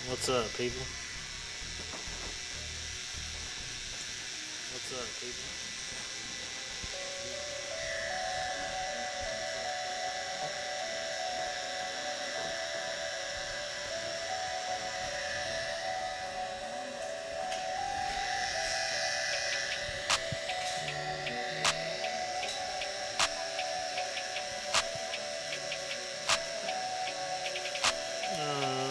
What's up, people? What's up, people? No.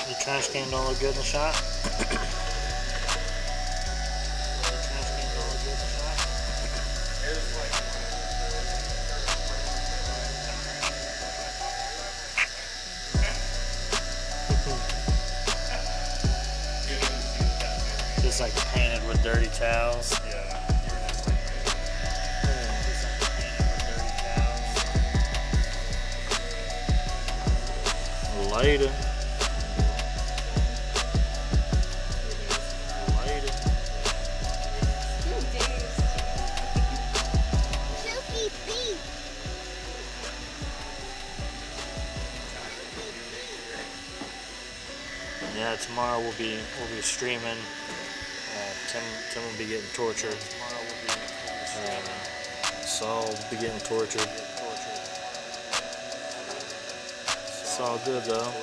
The trash can don't look good in the shot. The trash can don't look good in the shot. Just like painted with dirty towels. Later. Yeah, tomorrow we'll be streaming. Tim will be getting tortured. Saul will be getting tortured. It's all good though.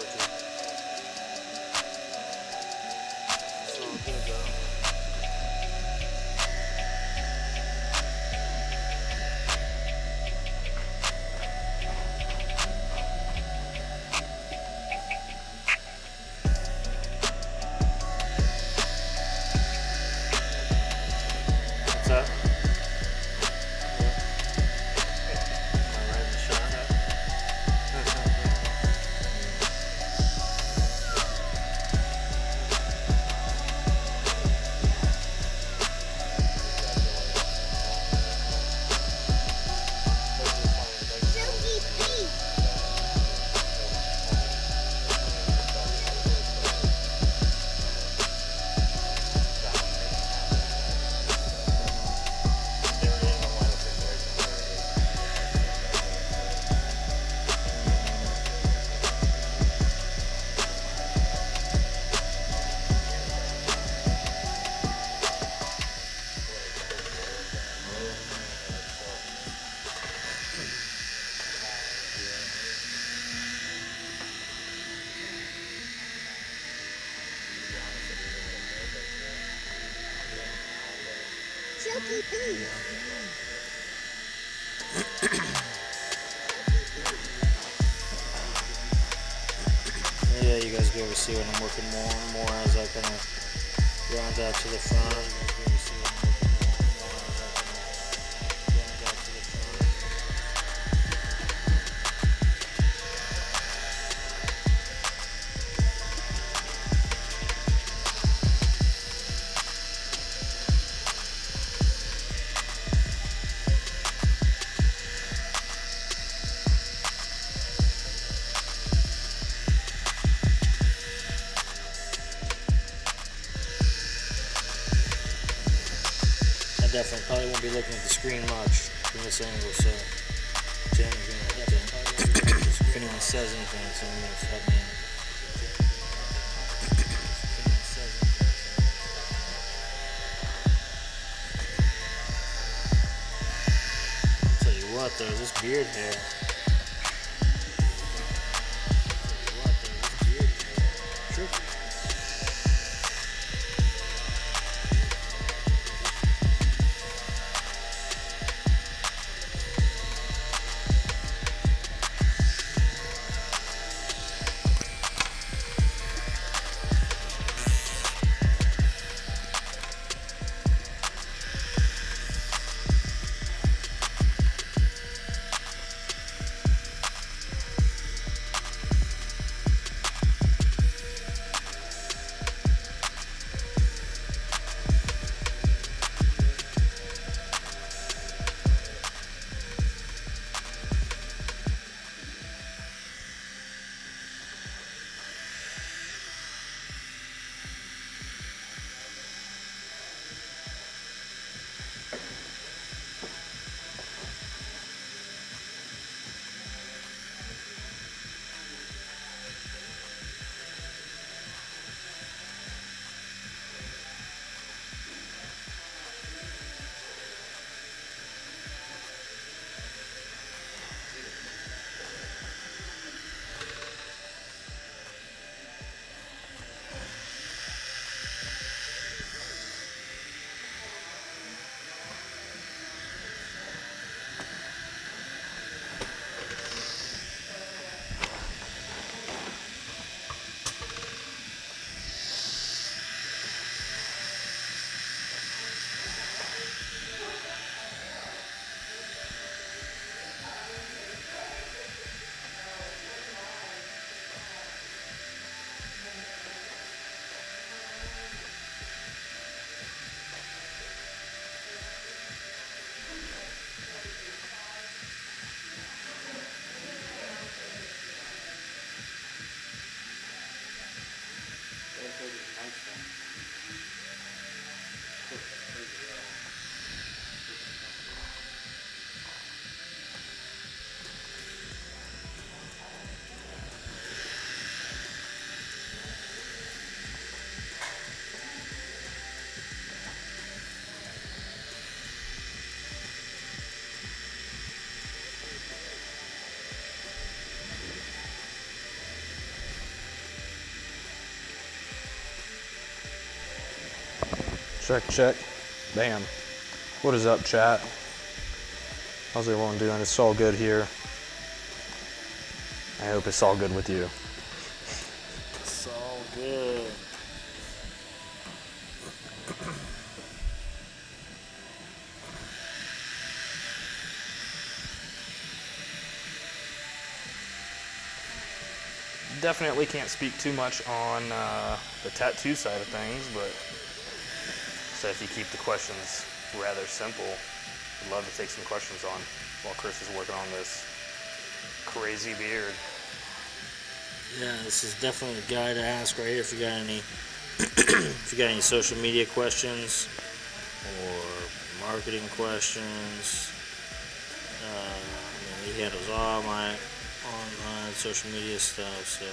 It's all good though. Yeah, you guys be able to see what I'm working more and more as I kind of round out to the front. Definitely probably won't be looking at the screen much from this angle, so Jen, if anyone says anything, someone needs to help me out. I'll tell you what though, this beard hair. Tricky. Check, check. Bam. What is up, chat? How's everyone doing? It's all good here. I hope it's all good with you. It's all good. Definitely can't speak too much on the tattoo side of things, but so if you keep the questions rather simple, I'd love to take some questions on while Chris is working on this crazy beard. Yeah, this is definitely the guy to ask right here if you got any if you got any social media questions or marketing questions. He handles all my online social media stuff, so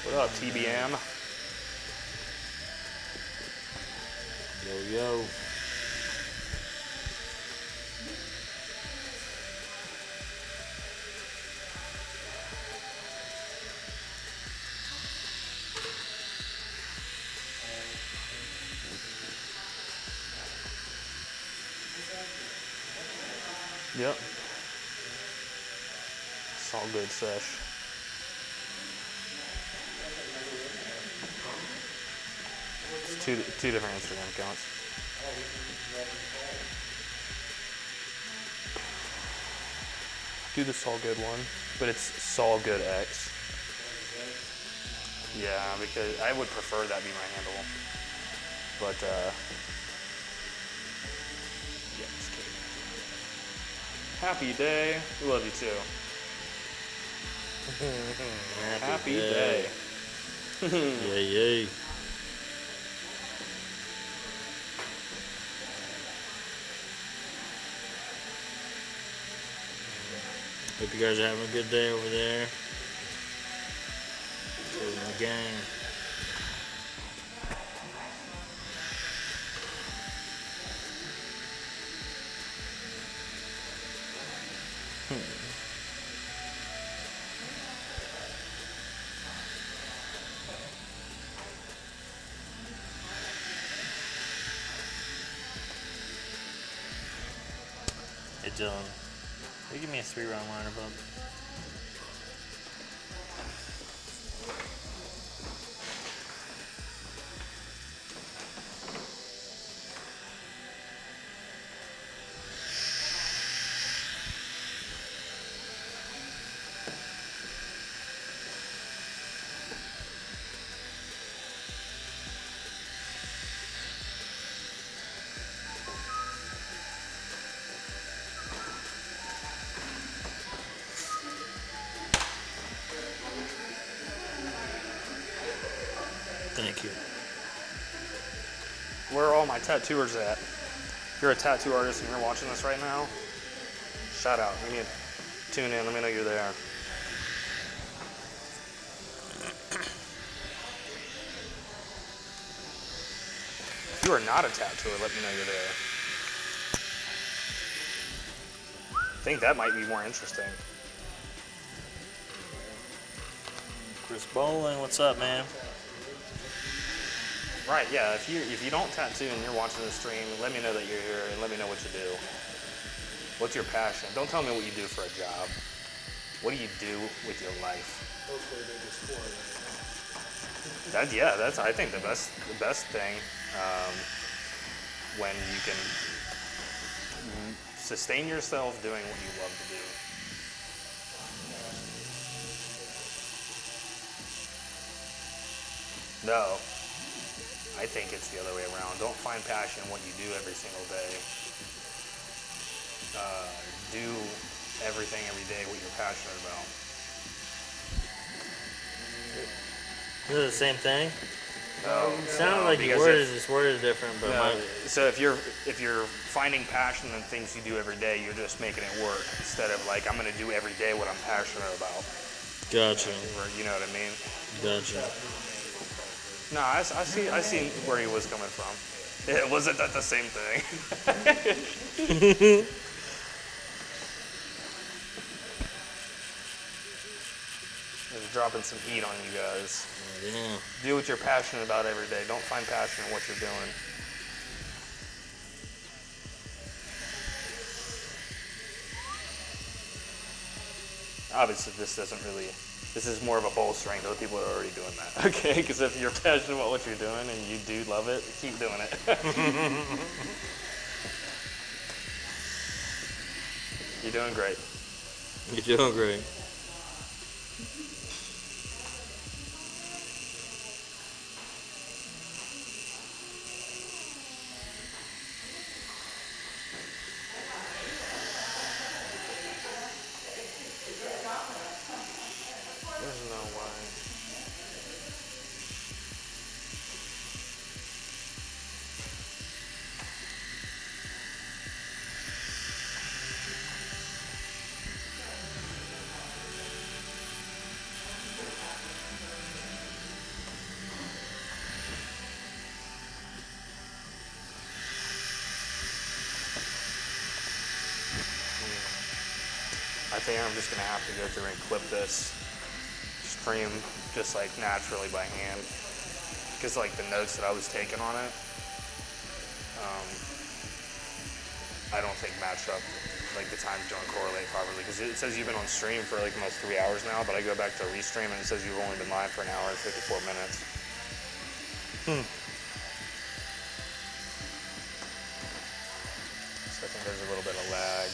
What up, TBM? yo. Yep. It's all good, Sesh. It's two different Instagram accounts. Do the Saul Good one, but it's Saul Good X. Yeah, because I would prefer that be my handle. But yeah, just kidding. Happy day. We love you too. Happy day. Yay, yay. Hope you guys are having a good day over there. My gang. Hey Dylan, will you give me a 3-round liner, bub? Thank you. Where are all my tattooers at? If you're a tattoo artist and you're watching this right now, shout out. You need to tune in. Let me know you're there. If you are not a tattooer, let me know you're there. I think that might be more interesting. Chris Bowling, what's up, man? Right, yeah. If you don't tattoo and you're watching the stream, let me know that you're here and let me know what you do. What's your passion? Don't tell me what you do for a job. What do you do with your life? That's I think the best thing when you can sustain yourself doing what you love to do. No. I think it's the other way around. Don't find passion in what you do every single day. Do everything every day what you're passionate about. Is it the same thing? No, It sounded like you worded different, but so if you're finding passion in things you do every day, you're just making it work instead of like I'm gonna do every day what I'm passionate about. Gotcha. You know what I mean? Gotcha. No, I see where he was coming from. It wasn't that the same thing. Just dropping some heat on you guys. Yeah. Do what you're passionate about every day. Don't find passion in what you're doing. Obviously, this is more of a bolstering to the people that are already doing that. Okay, because if you're passionate about what you're doing and you do love it, keep doing it. You're doing great. You're doing great. There's no way. I think I'm just gonna have to go through and clip this stream just like naturally by hand, because like the notes that I was taking on it, I don't think match up like the times don't correlate properly, because it says you've been on stream for like almost 3 hours now, but I go back to restream and it says you've only been live for an hour and 54 minutes. So I think there's a little bit of lag.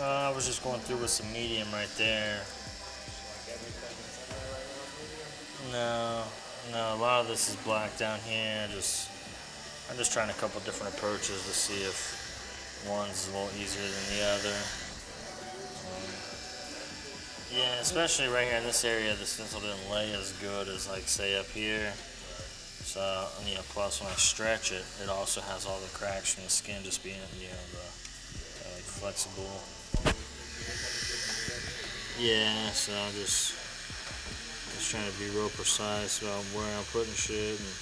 I was just going through with some medium right there. No, a lot of this is black down here. I'm just trying a couple different approaches to see if one's a little easier than the other. Yeah, especially right here in this area, the stencil didn't lay as good as, like, say up here. So, plus when I stretch it, it also has all the cracks from the skin just being, like flexible. Yeah, so I'm just trying to be real precise about where I'm putting shit, and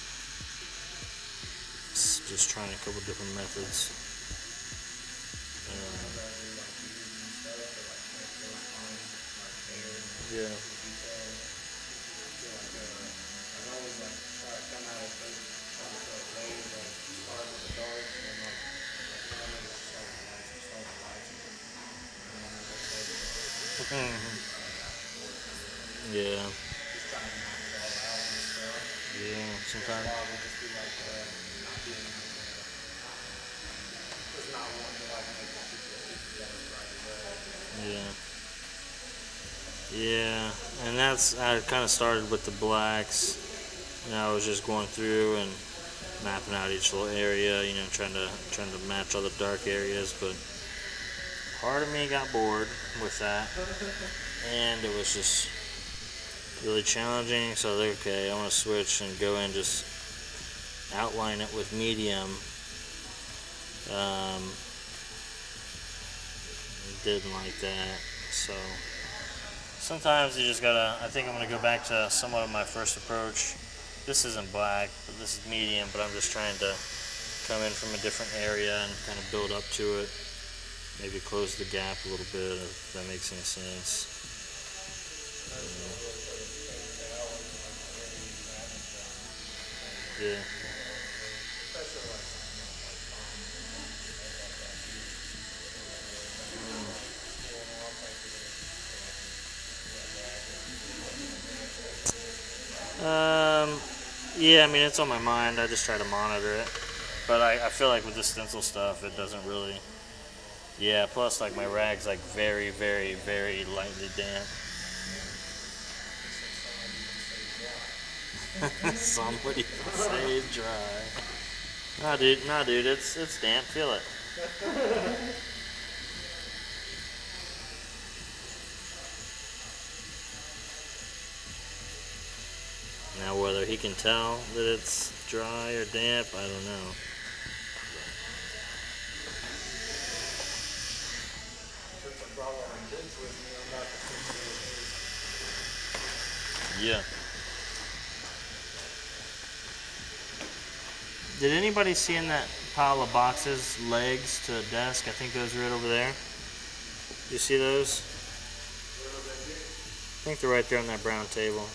just trying a couple different methods. Yeah. Yeah. Yeah, sometimes. Yeah. Yeah, and I kind of started with the blacks. I was just going through and mapping out each little area, trying to match all the dark areas, but part of me got bored with that, and it was just really challenging. So I was like, okay, I want to switch and go and just outline it with medium. Didn't like that, so sometimes you just gotta. I think I'm gonna go back to somewhat of my first approach. This isn't black, but this is medium, but I'm just trying to come in from a different area and kind of build up to it. Maybe close the gap a little bit, if that makes any sense. Yeah. Yeah, it's on my mind. I just try to monitor it. But I feel like with the stencil stuff, it doesn't really. Yeah, plus, like, my rag's, like, very, very, very lightly damp. Somebody say dry. Nah, dude, it's damp. Feel it. Now, whether he can tell that it's dry or damp, I don't know. Yeah. Did anybody see in that pile of boxes legs to a desk? I think those are right over there. You see those? I think they're right there on that brown table.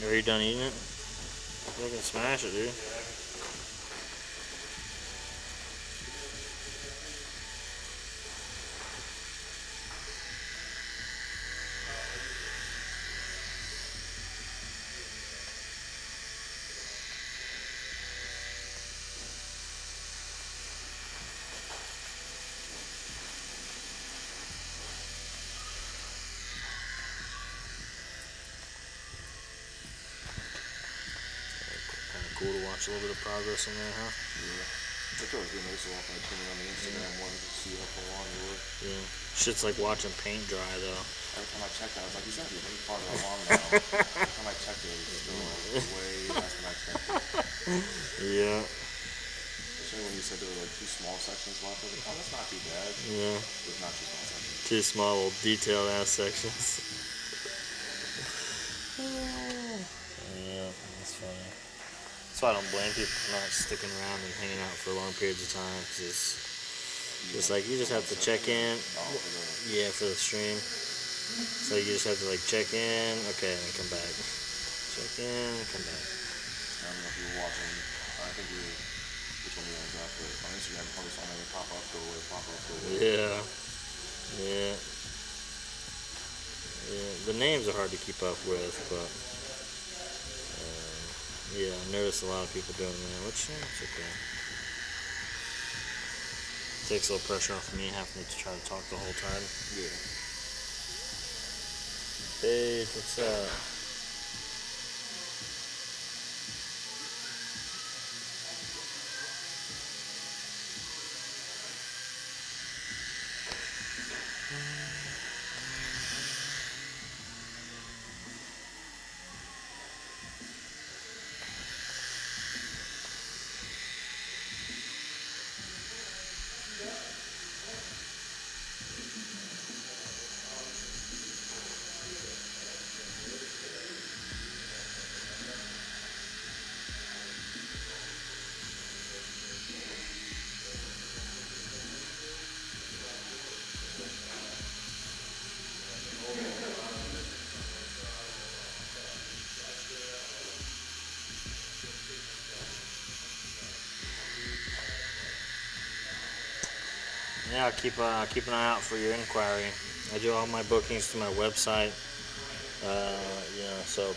Are you done eating it? You can smash it, dude. Cool to watch a little bit of progress in there, huh? Yeah. That's always been noticeable if I put it on the Instagram one to see how far along you were. Yeah. Shit's like watching paint dry, though. Every time I checked that, I was like, you should be way farther along now. Every time I checked it, it was still way less than I expected. Yeah. Especially when you said there were like 2 small sections left. I was like, oh, that's not too bad. Yeah. It's not 2 small sections. 2 small, little detailed ass sections. Yeah, that's funny. That's why I don't blame people for not sticking around and hanging out for long periods of time, because Just like you just have to check in. Oh, for the, Yeah, for the stream. So you just have to like check in, okay, and then come back. Check in, come back. I don't know if you were watching. I think you were. Which one you ended up with on Instagram? You probably saw me pop up, go away, pop up, go away. Yeah, yeah, yeah. The names are hard to keep up with, but yeah, I noticed a lot of people doing that, which it's okay. Takes a little pressure off me having to try to talk the whole time. Yeah. Paige, what's up? Yeah, keep an eye out for your inquiry. I do all my bookings to my website. So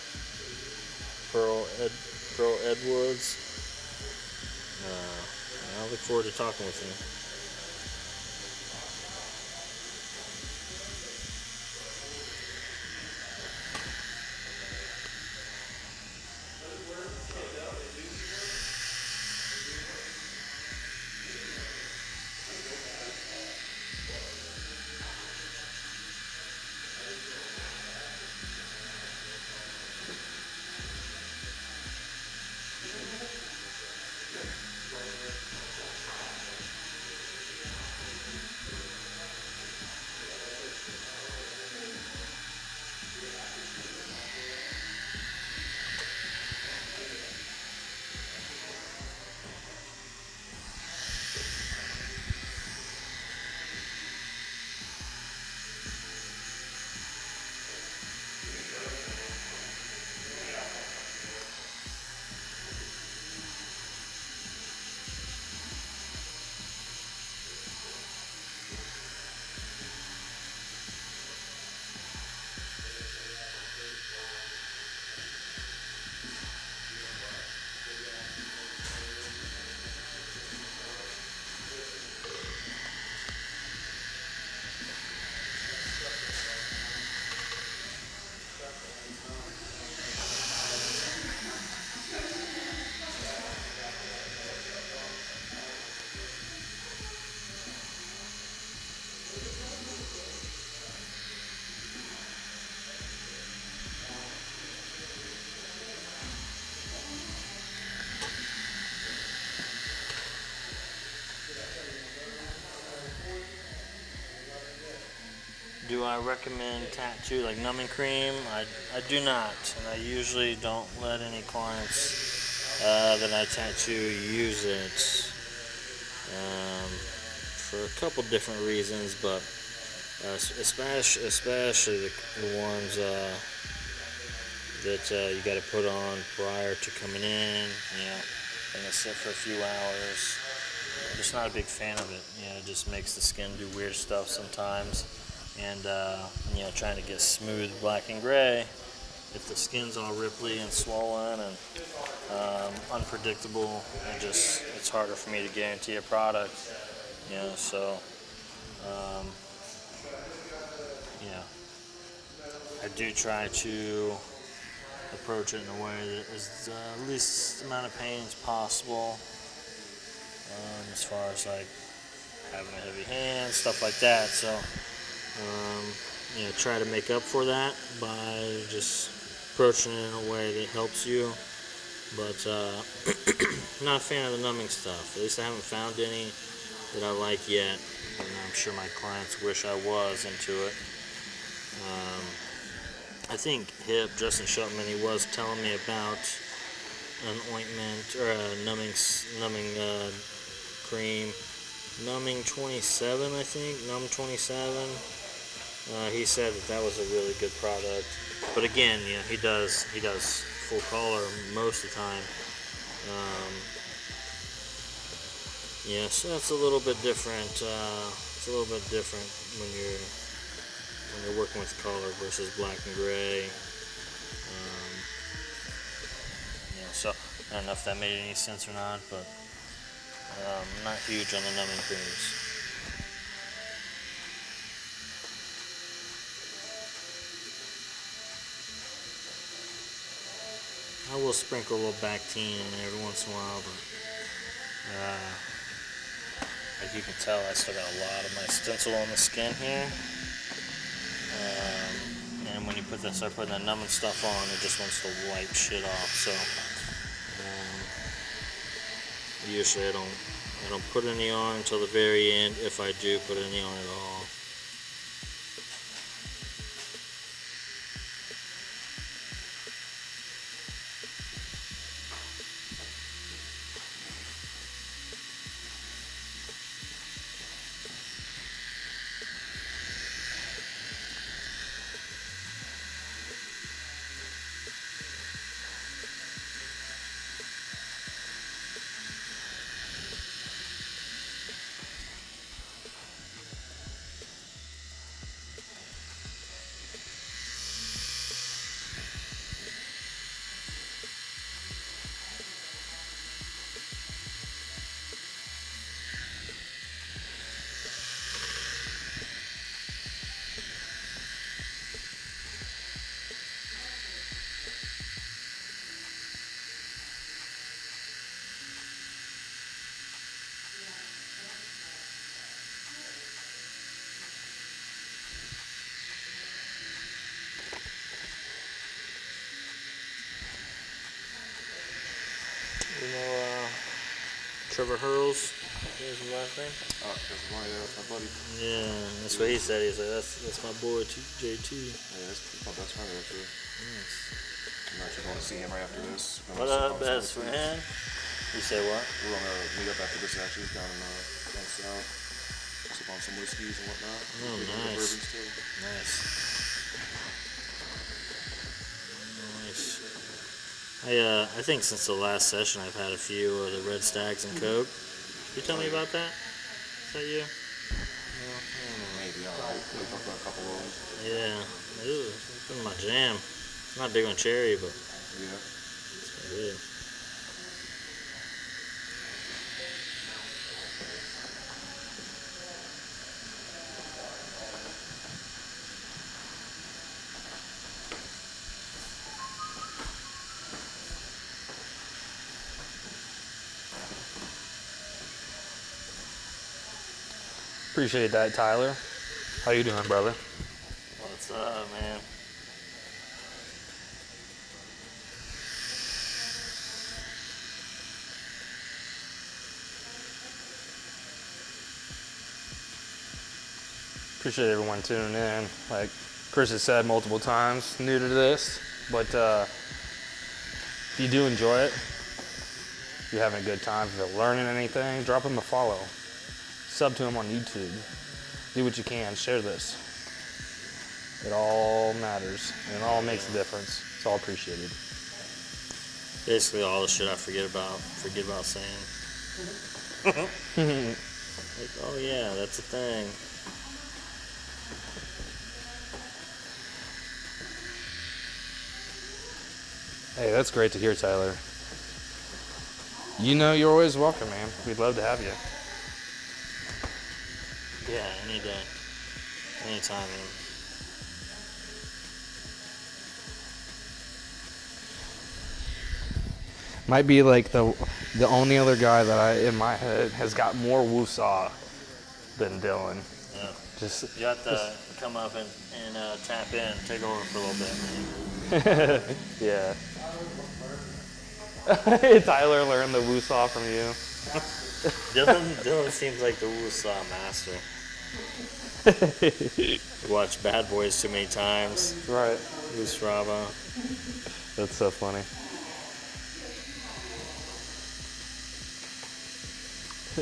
Pearl Edwards. I look forward to talking with you. Do I recommend tattoo like numbing cream? I do not, and I usually don't let any clients that I tattoo use it for a couple different reasons, but especially the ones that you got to put on prior to coming in. And they sit for a few hours. I'm just not a big fan of it. It just makes the skin do weird stuff sometimes. And trying to get smooth black and gray, if the skin's all ripply and swollen and unpredictable, it's harder for me to guarantee a product. So I do try to approach it in a way that is the least amount of pain as possible, as far as like having a heavy hand, stuff like that. So try to make up for that by just approaching it in a way that helps you. But not a fan of the numbing stuff. At least I haven't found any that I like yet. And I'm sure my clients wish I was into it. I think Justin Sheltman, he was telling me about an ointment or a numbing cream Numbing 27, I think. Numb 27. He said that was a really good product. But again, he does full color most of the time. So that's a little bit different. It's a little bit different when you're working with color versus black and gray. So I don't know if that made any sense or not, but I'm not huge on the numbing creams. I will sprinkle a little Bactine in every once in a while, but as you can tell, I still got a lot of my stencil on the skin here. And when you start putting that numbing stuff on, it just wants to wipe shit off. So usually I don't put any on until the very end, if I do put any on at all. You know, Trevor Hurls, is his last name? That's my buddy. Yeah, that's what he said. He's like, that's my boy JT. Yeah, that's my best friend actually. Nice. I'm actually going to see him right after this. What up, best friend? You say what? We're gonna meet up after this actually down south. Sip on some whiskeys and whatnot. Oh, nice. Bourbons too. Nice. I think since the last session I've had a few of the Red Stags and Coke. You tell me about that? Is that you? No, Maybe, I don't know. We talked about a couple of them. yeah. It's been my jam. I'm not big on cherry, but Yeah. it's been good. Appreciate that, Tyler. How you doing, brother? What's up, man? Appreciate everyone tuning in. Like Chris has said multiple times, new to this, but if you do enjoy it, if you're having a good time, if you're learning anything, drop him a follow. Sub to him on YouTube. Do what you can. Share this. It all matters, and it all makes a difference. It's all appreciated. Basically, all the shit I forget about saying. Like, oh yeah, that's a thing. Hey, that's great to hear, Tyler. You know you're always welcome, man. We'd love to have you. Yeah, any day. Anytime, man. Might be like the only other guy that in my head has got more woosah than Dylan. Yeah. Just You have to come up and tap in, take over for a little bit, man. yeah. Tyler learned the woosah from you. Dylan seems like the woosah master. Watched Bad Boys too many times. Right. Woosraba. That's so funny.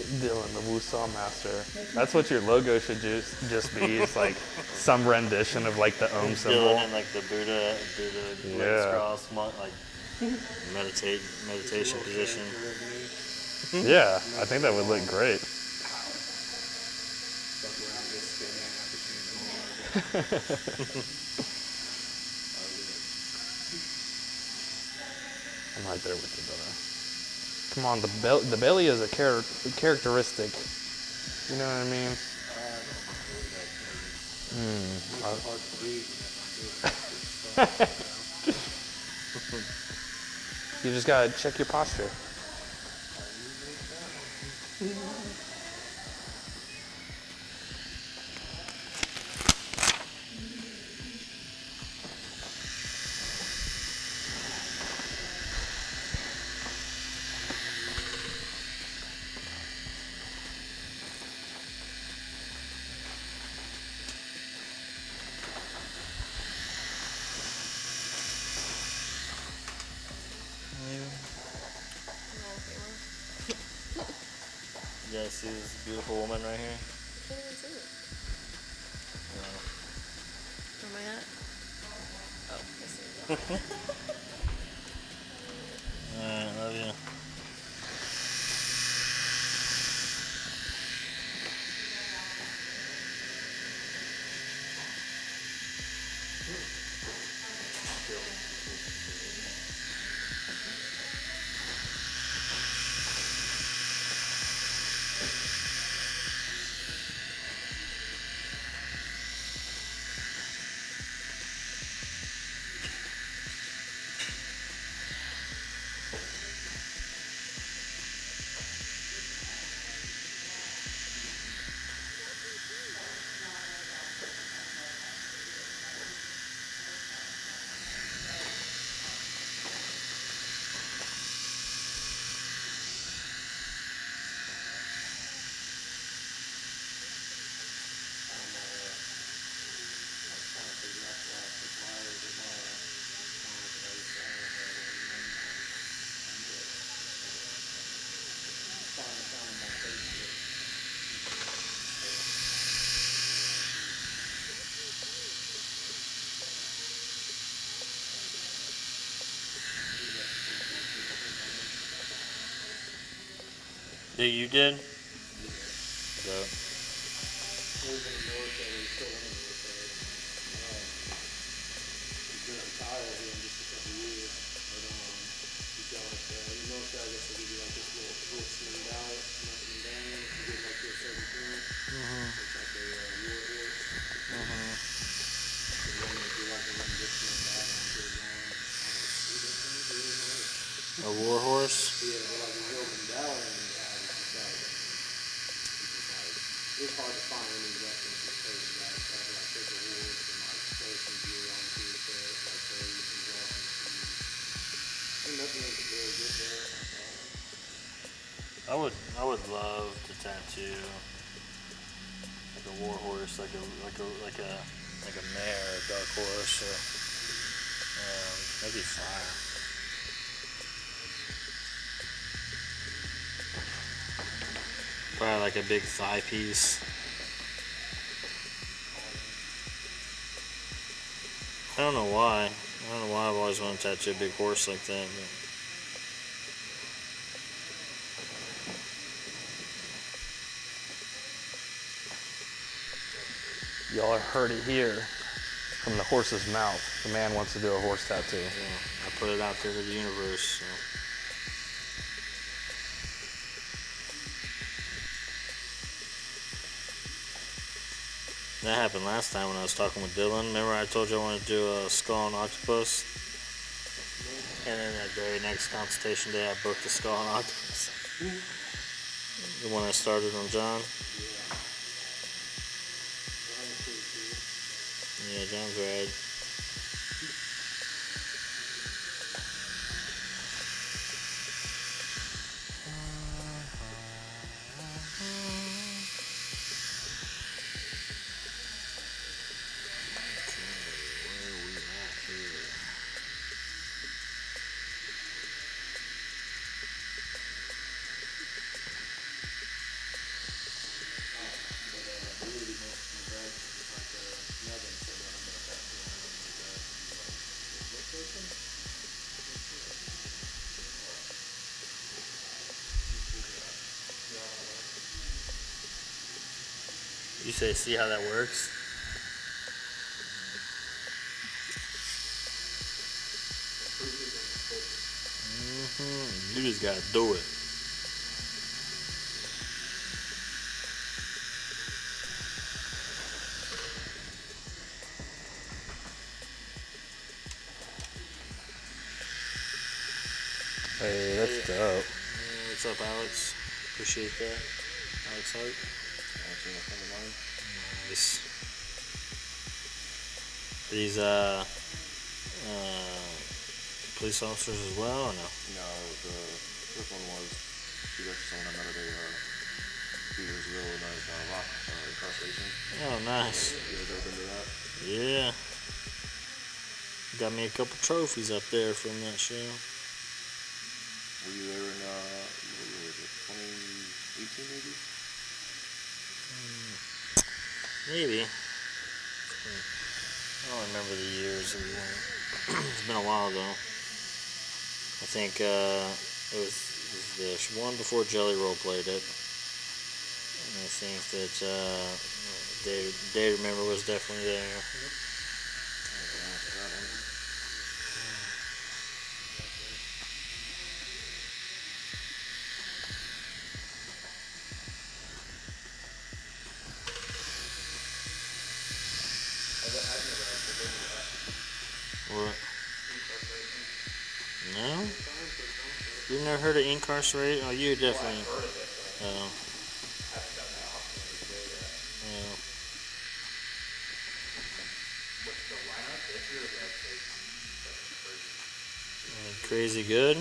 Dylan, the Woosaw Master. That's what your logo should just be. It's like some rendition of like the Om symbol. Dylan in like the Buddha legs Yeah. crossed, like meditation position. Yeah, I think that would look great. I'm right there with you, brother. Come on, the belly is a characteristic. You know what I mean? You just gotta check your posture. You guys see this beautiful woman right here? Can't even see it. Where am I at? Oh, I see it. Alright, love you. Yeah, you did? So, a war horse? It's hard to find any references for you guys. So I have like take a horse and like throw some gear onto it, like throw you some grass and shoes. Ain't nothing really good there. I would love to tattoo like a war horse, like a mare, or a dark horse, or that'd be fire. Probably like a big thigh piece. I don't know why. I don't know why I've always wanted to tattoo a big horse like that. But Y'all heard it here from the horse's mouth. The man wants to do a horse tattoo. yeah, I put it out there to the universe. So. That happened last time when I was talking with Dylan. Remember I told you I wanted to do a skull and octopus? And then that very next consultation day I booked the skull and octopus. The one I started on John. Yeah, John's rad. You say, see how that works? You just gotta do it. Hey, that's dope. What's up, Alex? Appreciate that. Alex Hart. Nice. These police officers as well, or no? No, the first one was he got someone I met at a few years ago when I was rock incarceration. Oh, nice. You guys ever been to that? Yeah. Got me a couple trophies up there from that show. Were you there in what year was it? 2018 maybe? Maybe. I don't remember the years that we went. It's been a while though. I think it was the one before Jelly Roll played it. And I think that Day Remember was definitely there. What? No? You've never heard of incarcerate? Oh, you definitely. Oh. Crazy good.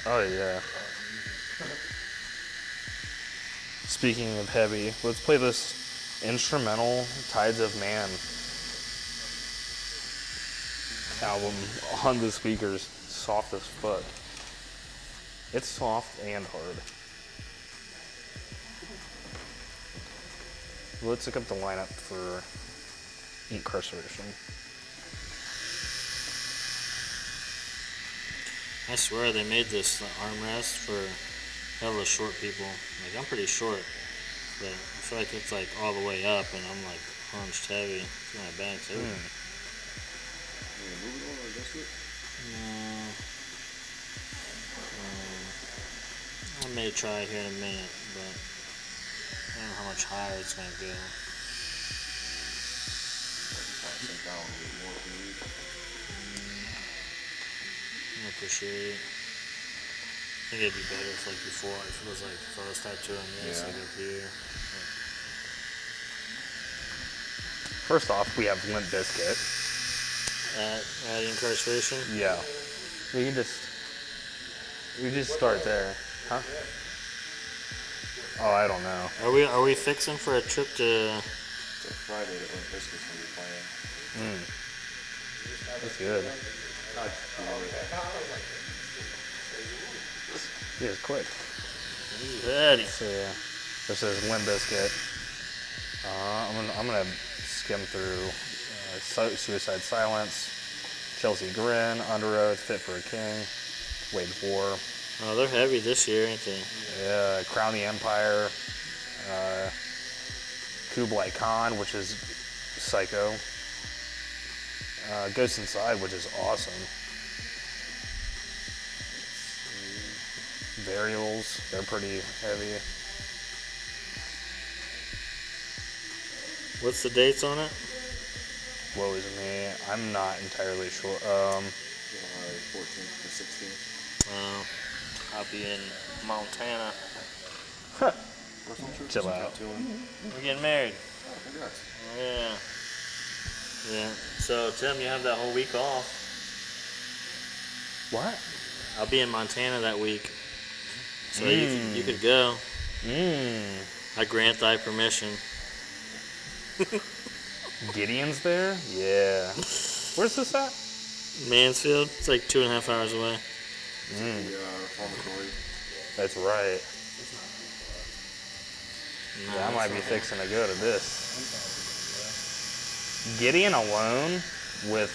Oh yeah. Speaking of heavy, let's play this instrumental Tides of Man album on the speakers. Soft as fuck. It's soft and hard. Let's look up the lineup for Incarceration. I swear they made this armrest for hella short people. Like, I'm pretty short, but I feel like it's like all the way up and I'm like hunched heavy. My back's open. I may try it here in a minute, but I don't know how much higher it's gonna go. I appreciate it. I think it'd be better if, like, before, if it was like, if I was tattooing this, like up here. First off, we have Limp Bizkit. At Incarceration? Yeah. We just start there. Huh? Oh, I don't know. Are we fixing for a trip to? It's a Friday that Limp Bizkit's gonna be playing. That's good. Yeah, it's quick. Ready. So yeah, this is Limp Bizkit. I'm gonna skim through Suicide Silence, Chelsea Grin, Under Oath, Fit for a King, Wage of War. Oh, they're heavy this year, ain't they? Yeah, Crown the Empire, Kublai Khan, which is Psycho, Ghost Inside, which is awesome. Varials, they're pretty heavy. What's the dates on it? Woe is me, I'm not entirely sure. July 14th to 16th. I'll be in Montana. Chill out. We're getting married. Oh, congrats. Yeah. Yeah. So, Tim, you have that whole week off. What? I'll be in Montana that week. So you could go. I grant thy permission. Gideon's there? Yeah. Where's this at? Mansfield. It's like 2.5 hours away. The reformatory. That's right. No, Yeah, I might be fixing to go to this. Gideon alone with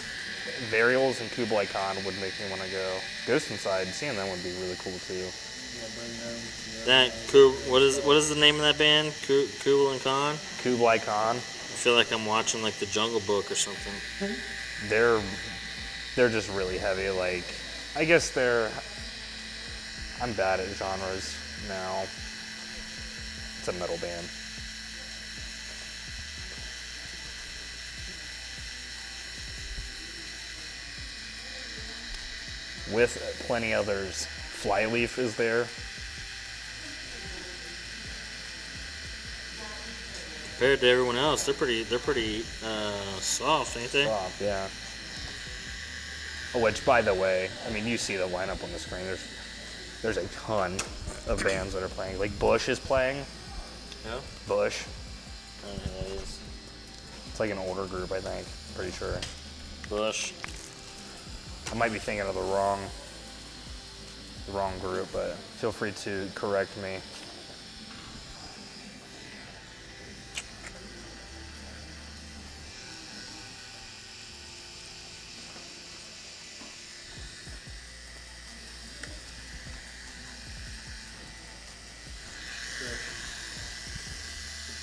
Varials and Kublai Khan would make me want to go. Ghost Inside, seeing them would be really cool too. Yeah, bring them. That what is the name of that band? Kubel and Khan. Kublai Khan, I feel like I'm watching like the Jungle Book or something. they're just really heavy. Like, I guess I'm bad at genres now. It's a metal band. With plenty others. Flyleaf is there. Compared to everyone else, they're pretty soft, ain't they? Soft, yeah. Oh, which, by the way, I mean, you see the lineup on the screen. There's a ton of bands that are playing. Like Bush is playing. Yeah. Bush. I don't know who that is. It's like an older group, I think. Pretty sure. Bush. I might be thinking of the wrong group, but feel free to correct me.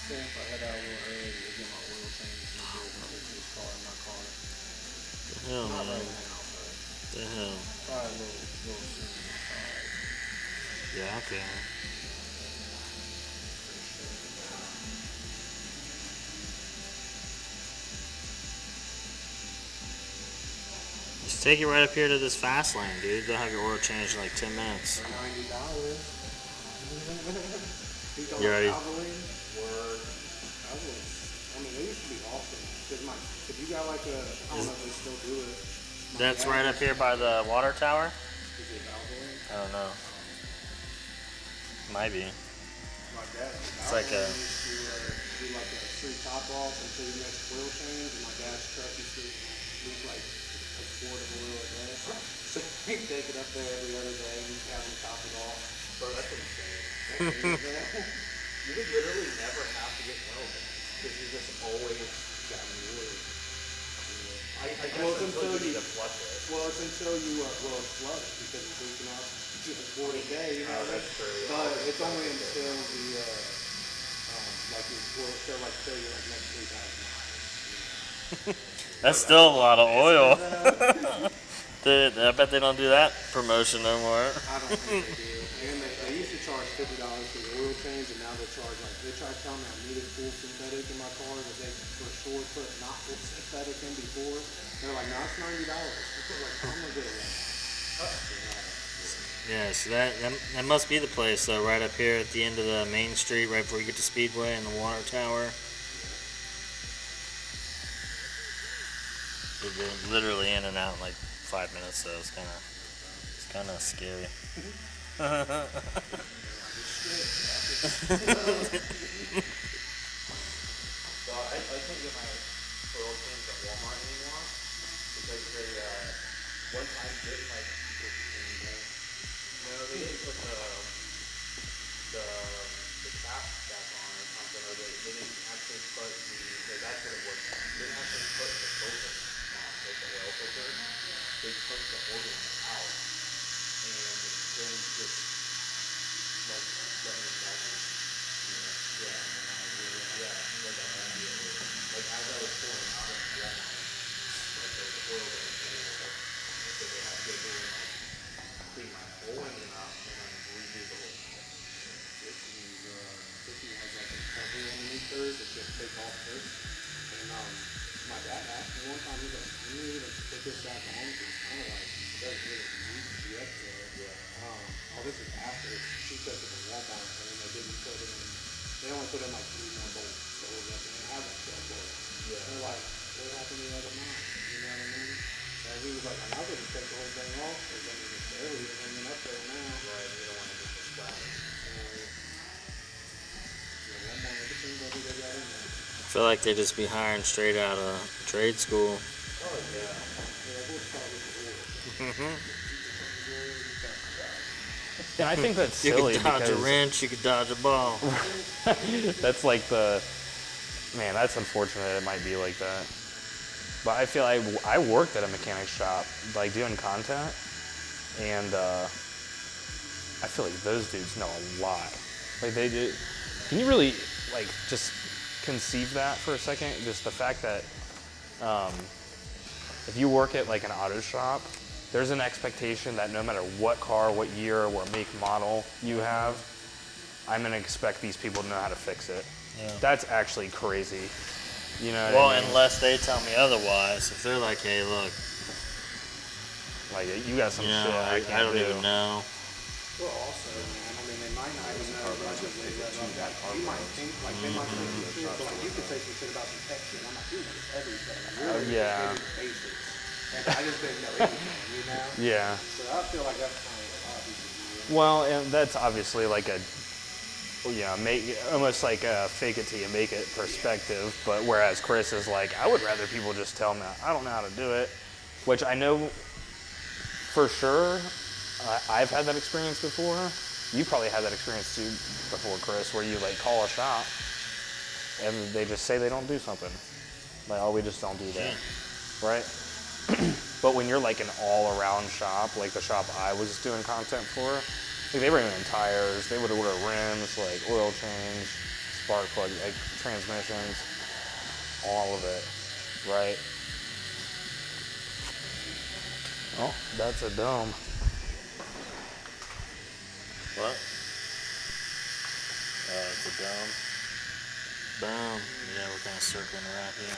Yeah, if I head out a little early to get my oil change and go and take this car in my car. Hell, Not man. right now, but The hell. probably a little soon. Yeah, okay. Just take it right up here to this fast lane, dude. They'll have your oil changed in like 10 minutes. For $90. You already- Word. I mean, they used to be awesome. Cause you got like a, I don't know if they still do it. That's right up here by the water tower? Is it Valvoline? I don't know. Might be. My dad. It's like a- used to do like a free top off until your next oil change, and my dad's truck used to leak like a quart of oil a day. So he'd take it up there every other day and have him top it off. Bro, that's insane. You would literally never have to get oil because you just always got oil. I guess Well, it's until until you need you- to flush it. Well, it's until you flood it because it's leaking out to the quart a day. You know, Oh, that's true. but it's only until the like your oil show like say you're like next 3,000 miles. That's still a lot of oil. Dude, I bet they don't do that promotion no more. I don't think they do. And they used to charge $50 for the oil change, and now they charge like they try to tell me I needed full synthetic in my car that they for sure put not full synthetic in before. They're like, no, it's $90. Like, I'm gonna get it. Yeah, so that must be the place though, right up here at the end of the main street, right before you get to Speedway and the water tower. They're literally in and out in like 5 minutes, so it's kind of scary. So I can't get my oil change at Walmart anymore because they one time did like no, they didn't put the cap back on or something, or they didn't actually put that's what it was. They didn't actually put the filter on, like the oil filter. They took the oil out and then just like let me melt it. Yeah, like immediately. Like as I was pulling out of Walmart, like there was oil that was everywhere. So they had to go through and like clean my whole engine up and then redo the whole thing. This has like a cover underneath hers that you take off first. And my dad asked me one time, he's like, you need to put this back on because it's kind of like it doesn't really need to be up there. Yeah. This is after she took it to Walmart and they didn't put it in. They only put in like 3 more bolts, so it doesn't have that 12 bolts. Yeah. They're like, what happened the other night? You know what I mean? And he was like, I'm not going to take the whole thing off because I mean it's barely hanging up there now. Right, you don't want to get the splatter. I feel like they just be hiring straight out of trade school. Oh yeah. And I think that's You silly could dodge a because wrench, you could dodge a ball. that's like man, that's unfortunate. It might be like that. But I feel I worked at a mechanic shop, like doing content, and I feel like those dudes know a lot. Like they did. Can you really like just conceive that for a second? Just the fact that if you work at like an auto shop, there's an expectation that no matter what car, what year, what make, model you have, I'm gonna expect these people to know how to fix it. Yeah. That's actually crazy. You know what Well, I mean? unless they tell me otherwise. If they're like, hey, look, Like you got some you know, shit I I can't don't do. even know. Well, also, man, I mean, they might not even know as much as they let on. Like, you might think, like, they might say some shit, but like, you could say some shit about some tech shit. I'm like, dude, it's everything. Really, yeah. it's basics. And I just didn't know anything, you know? Yeah. So I feel like that's kind of what a lot of people do. Well, and that's obviously like a, almost like a fake it till you make it perspective. But whereas Chris is like, I would rather people just tell me I don't know how to do it, which I know for sure. I've had that experience before. You probably had that experience too before, Chris, where you like call a shop and they just say they don't do something. Like, oh, we just don't do that, right? But when you're like an all-around shop, like the shop I was doing content for, like they bring in tires, they would order rims, like oil change, spark plug, like transmissions, all of it, right? Oh, that's a dome. What? Oh, it's a dome. Boom. Yeah, we're kind of circling around here.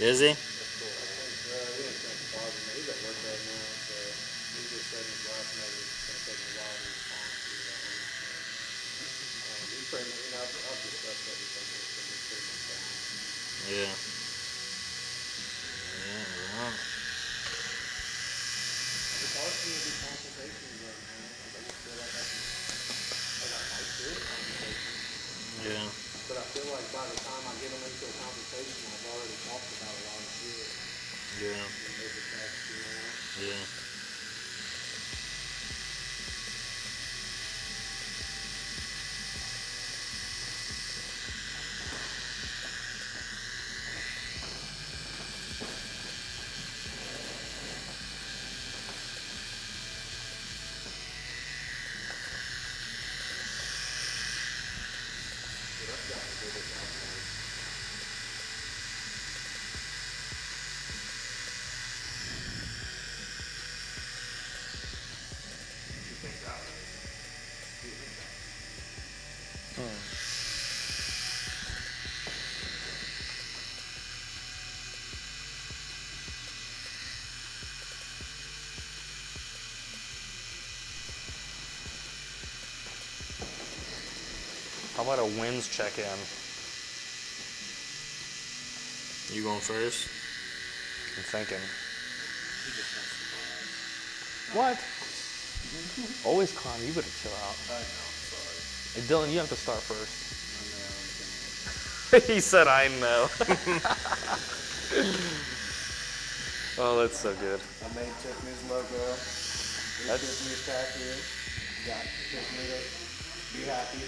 Is he? He ain't trying to bother me. He's at work right now, so he just said in his last note it's going to take him a while to respond to that one. So, he pretty much, you know, I've discussed everything with him. He's pretty much down. Yeah. Yeah, right. It's hard for me to do consultations right now. I just feel like I got my good consultations. Yeah. But I feel like by the time I get them into a conversation, I've already talked about a lot of shit. Yeah. And there's a text, you know. Yeah. How about a wins check-in? You going first? I'm thinking. What? Always calm. You better chill out. I know, sorry. Hey, Dylan, you have to start first. He said, I know. Oh, that's so good. I made Tiffany's logo. That's- Tiffany's tattoo. Got Tiffany to be happy.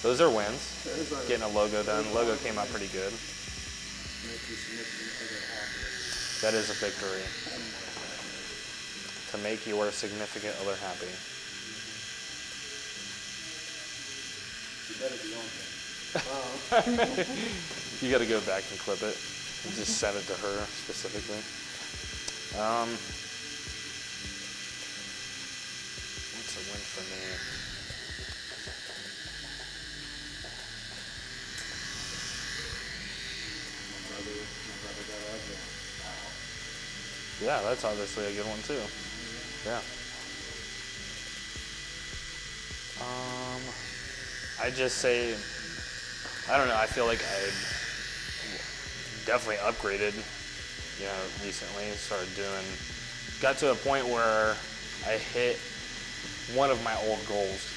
Those are wins. There's a Getting a logo done. Logo came out pretty good. make you significant other happy. That is a victory. To make your significant other happy. You better be on there. You got to go back and clip it. And just send it to her specifically. What's a win for me? My brother got ugly. Yeah, that's obviously a good one too. Yeah. I just say, I don't know. I feel like I definitely upgraded, you know, recently. Got to a point where I hit one of my old goals.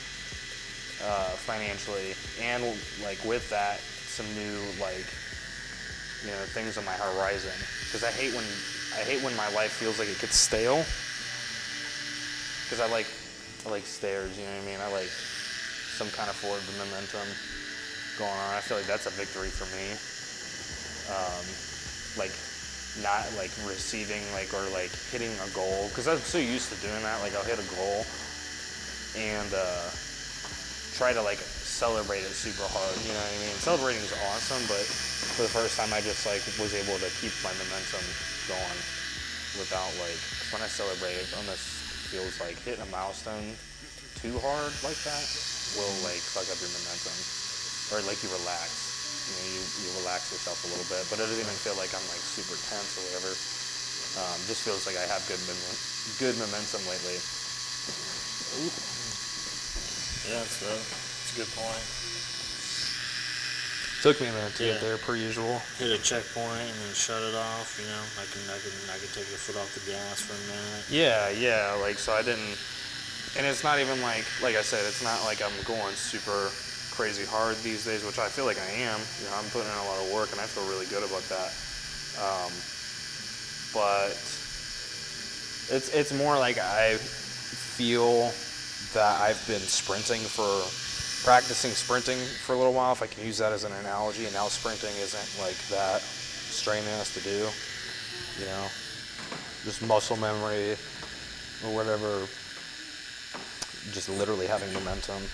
financially, and like with that, some new like things on my horizon. Because I hate when my life feels like it gets stale. Because I like stairs, you know what I mean? I like some kind of forward momentum going on. I feel like that's a victory for me. Like not like receiving like or like hitting a goal, because I'm so used to doing that. Like I'll hit a goal and try to like celebrate it super hard, you know what I mean? Celebrating is awesome, but for the first time I just like was able to keep my momentum going without like, 'cause when I celebrate it almost feels like hitting a milestone too hard like that will like fuck up your momentum, or like you relax. You relax yourself a little bit, but it doesn't even feel like I'm like super tense or whatever. Just feels like I have good momentum lately. Yeah, that's a good point. Took me a minute to Yeah. get there, per usual. Hit a checkpoint and then shut it off. You know, I can take the foot off the gas for a minute. Yeah. Like so, I didn't, and it's not even like I said, it's not like I'm going super crazy hard these days, which I feel like I am. I'm putting in a lot of work, and I feel really good about that. But it's more like I feel that I've been practicing sprinting for a little while, if I can use that as an analogy, and now sprinting isn't like that strenuous to do, just muscle memory or whatever, just literally having momentum.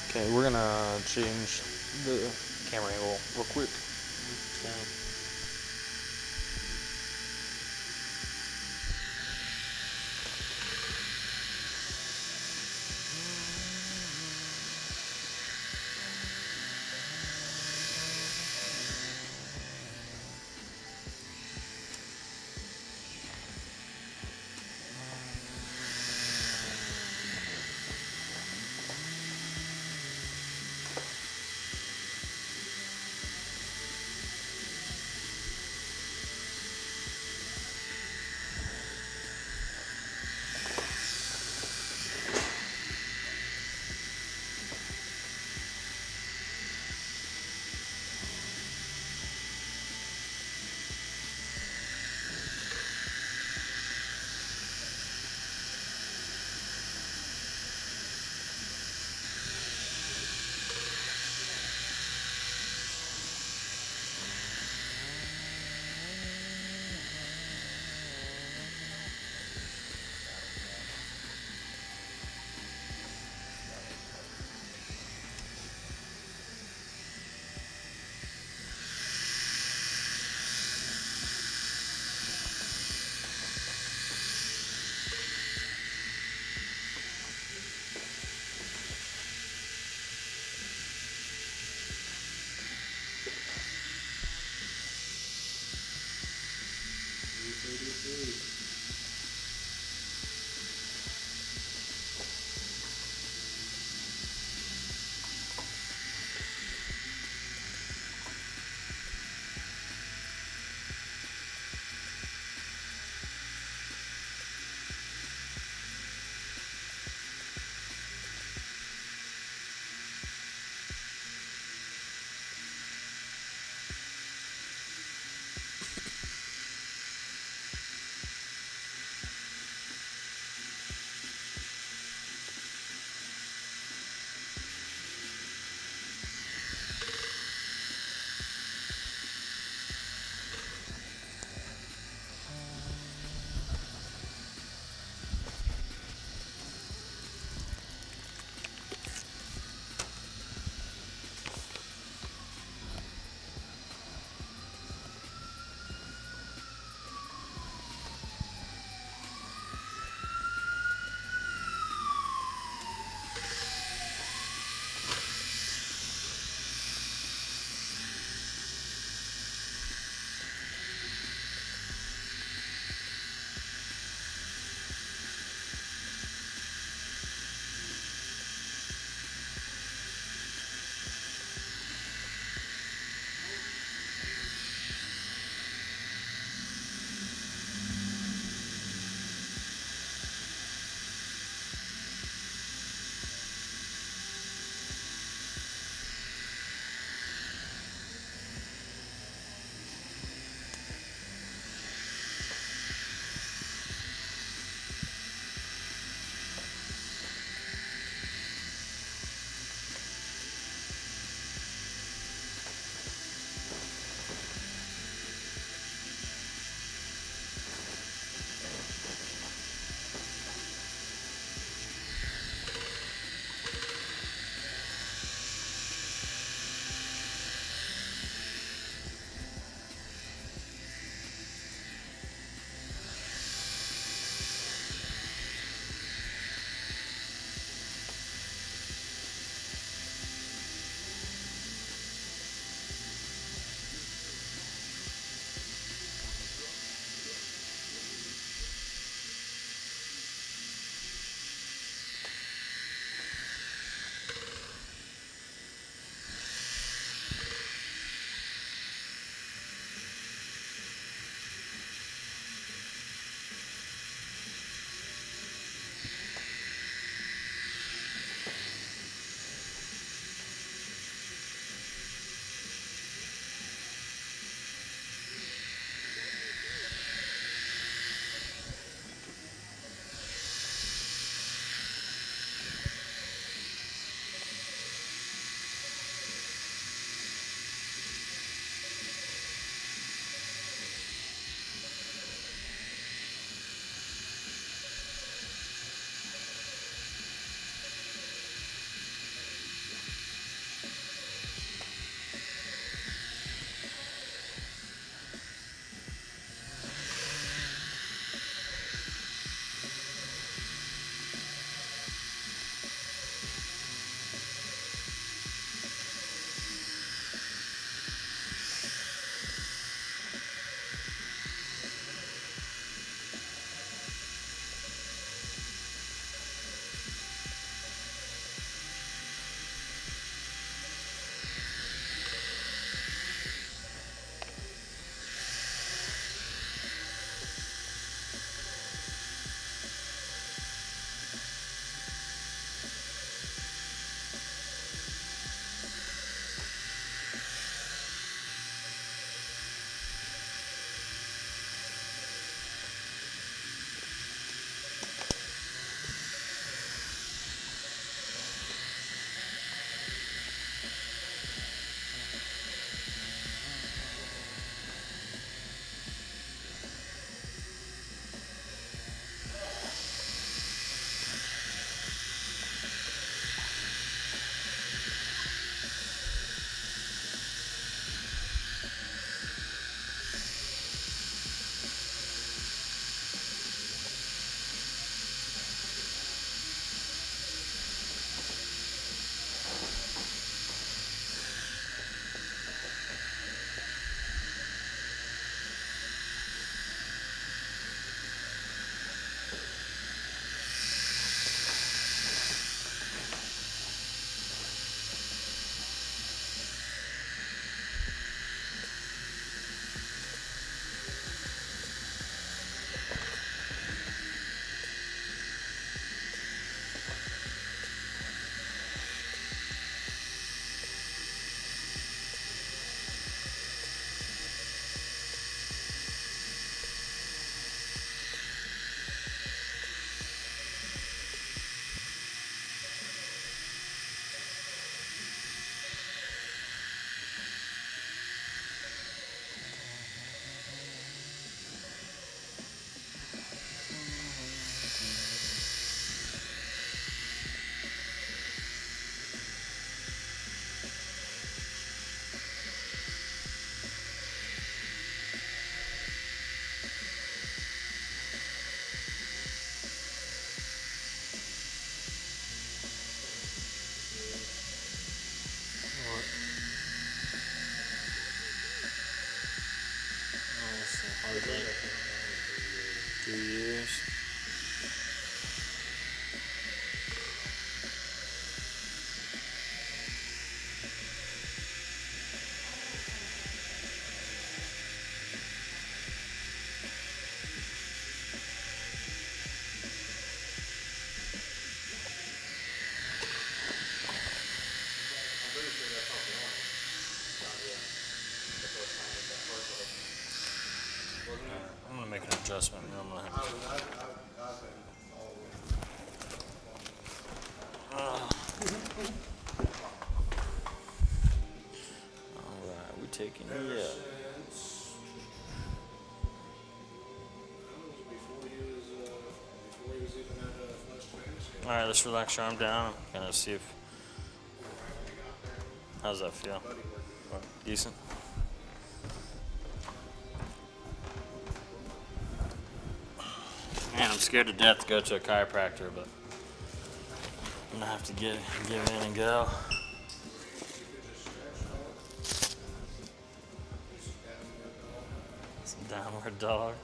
Okay, we're gonna change the camera angle real quick. Okay. I think 2 years. I'm pretty sure that's not the only. Not yet. The first time with that first one. Wasn't it? I'm gonna make an adjustment. And I'm gonna have I've been all the way. All right, we taking Ever it up. since before he was even at Flush Fantasy. All right, let's relax your arm down. Kind of see if. How's that feel? Decent. Man, I'm scared to death to go to a chiropractor, but I'm gonna have to give in and go. Some downward dog.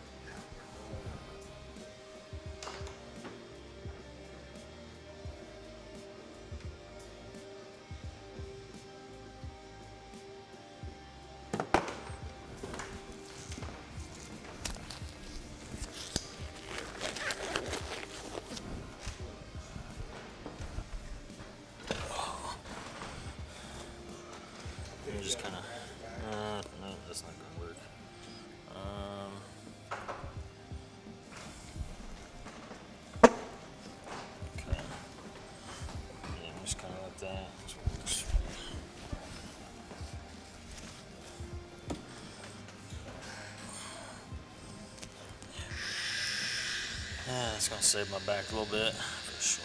You just kind of. No, that's not gonna work. Okay. Yeah, just kind of like that. Yeah, it's gonna save my back a little bit for sure.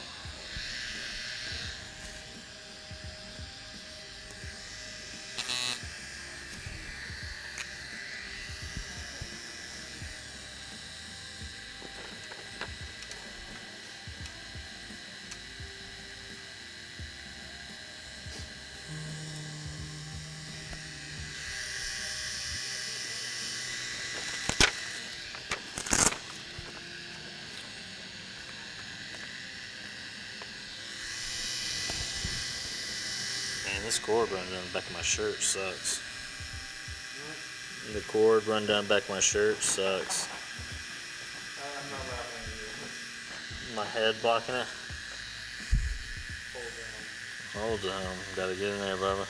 Man, this cord running down the back of my shirt sucks. The cord running down the back of my shirt sucks. I'm not laughing at you. My head blocking it. Hold down. Hold on, gotta get in there, Bubba.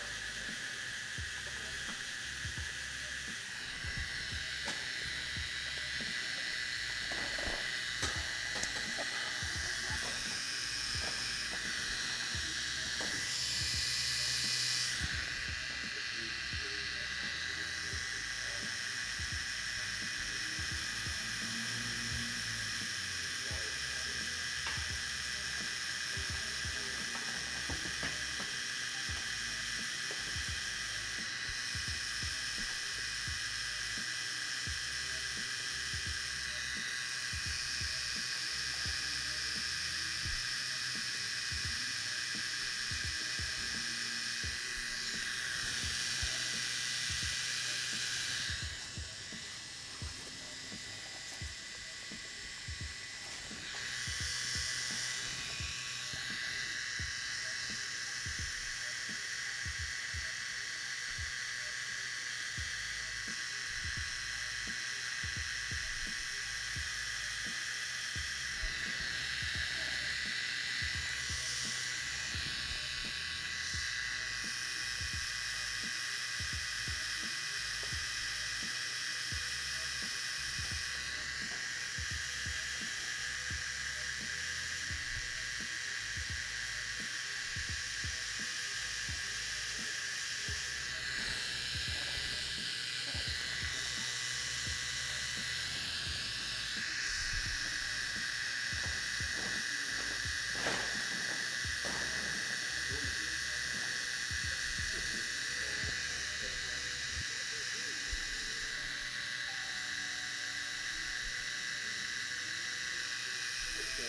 The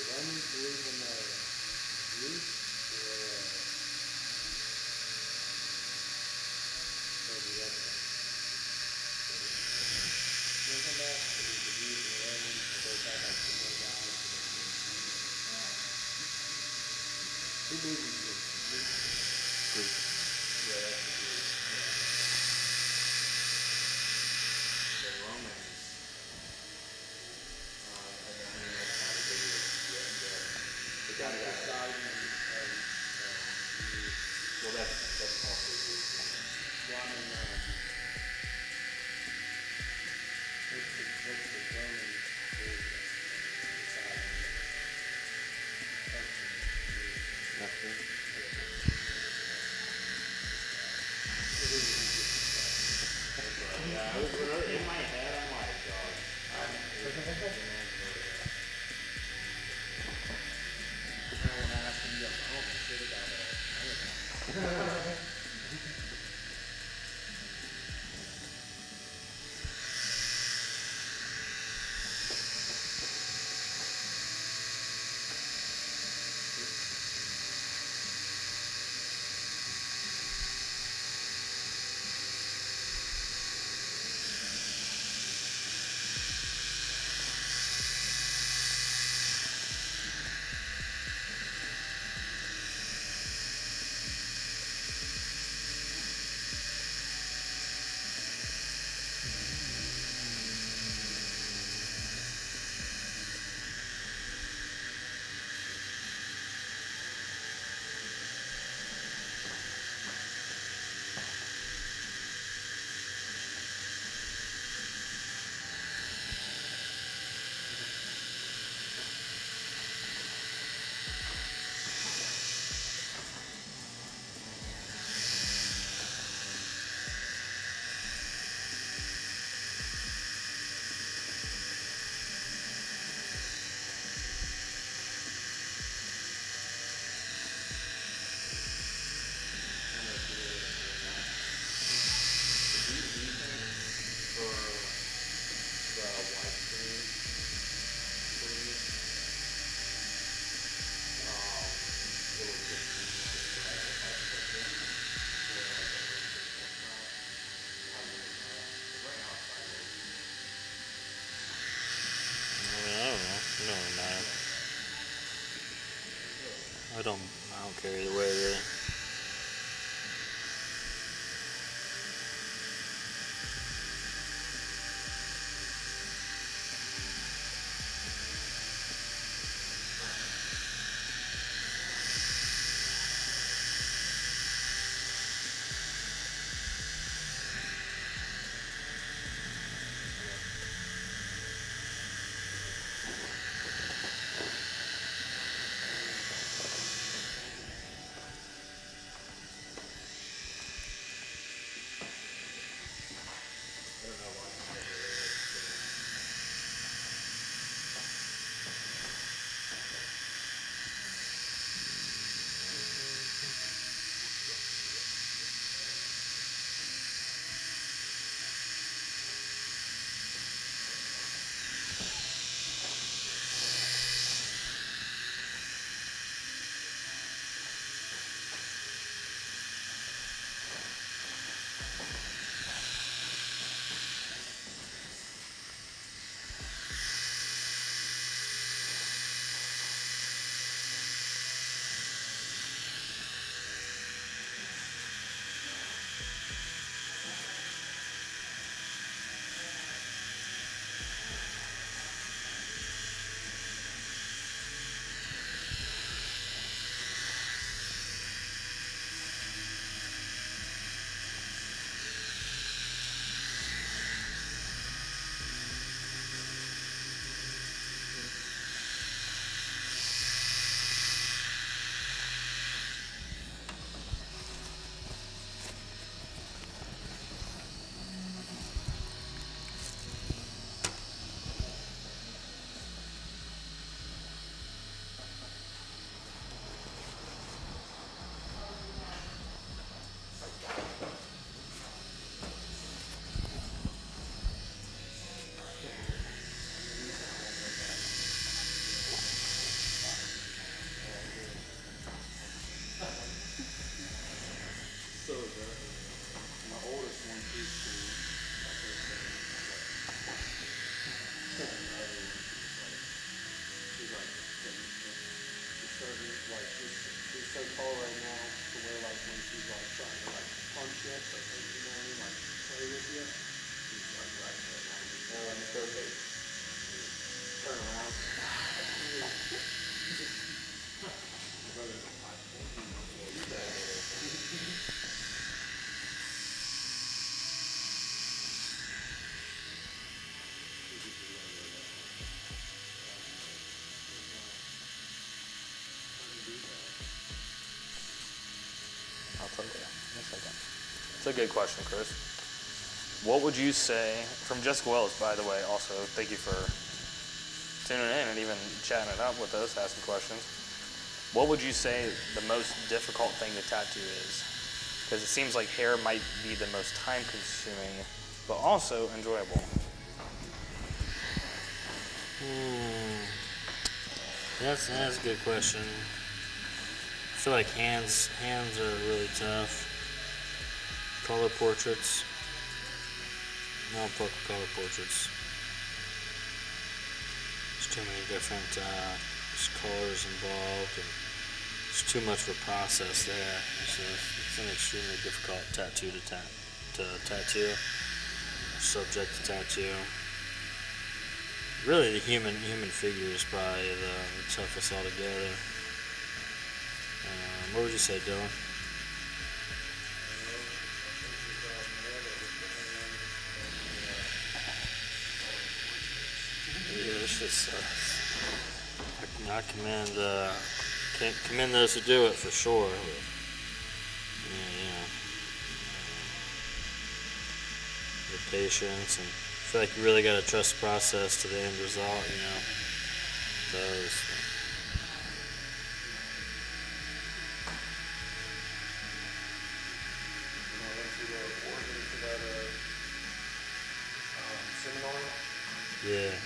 Romans believe in Zeus or the other one. Remember that? It was the Jews and the Romans, and both had like similar gods. Who believes in Zeus? Yeah, that's the Greek. The Romans, I mean, that's not a big the guy that Poseidon well, that's also Greek. one in what's the Roman version of Poseidon? Nothing. Yeah, I was in my head, I'm like, God, I don't know. When I asked him, he goes, oh, shit about that. I don't know. No, matter. I don't care either way, really. play with you. He's like right there. On the third base. Turn around. My brother's like 5'10". Yeah, you bet. I'll tell you in a second. It's a good question, Chris. What would you say, from Jessica Wells, by the way, also, thank you for tuning in and even chatting it up with us, asking questions. What would you say the most difficult thing to tattoo is? Because it seems like hair might be the most time consuming, but also enjoyable. That's a good question. I feel like hands are really tough. Color portraits. No, fuck color portraits. There's too many different colors involved, and it's too much of a process there. It's an extremely difficult tattoo to tattoo, subject to tattoo. Really, the human figure is probably the toughest altogether. What would you say, Dylan? Yeah, it's just I commend those who do it for sure. But, the patience, and I feel like you really got to trust the process to the end result. Those. Yeah.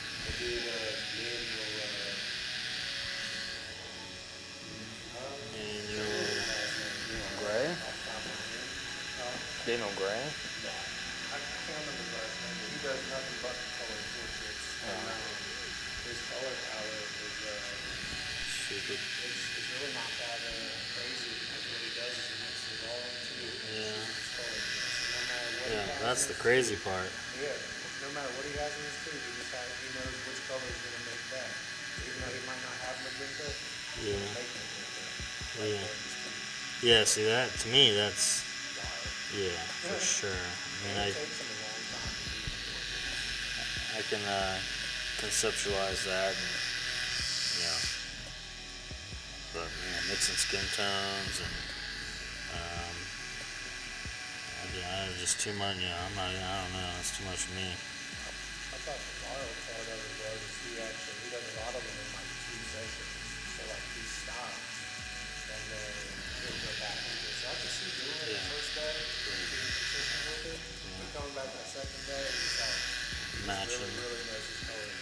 Gray? Daniel Gray? I can't remember his last name, but he does nothing but color portraits. His color palette is it's really not that crazy, because what he does is he mixes it all into his colors. So no matter what Yeah, that's the crazy part. no matter what he has in his tube, he knows which color is going to make that. Even though he might not have magenta, he's going to make magenta. Yeah, see that, to me, that's, for sure. I mean, It takes him a long time to do it. I can conceptualize that, and, but mixing skin tones and just too much. I don't know. It's too much for me. I thought the wild part of it was he does a lot of them in like 2 sessions. So like he stops and then he'll go back into it. So I can see doing it the first day, being consistent with it, but coming back that second day, he's like Matching. really knows his colors.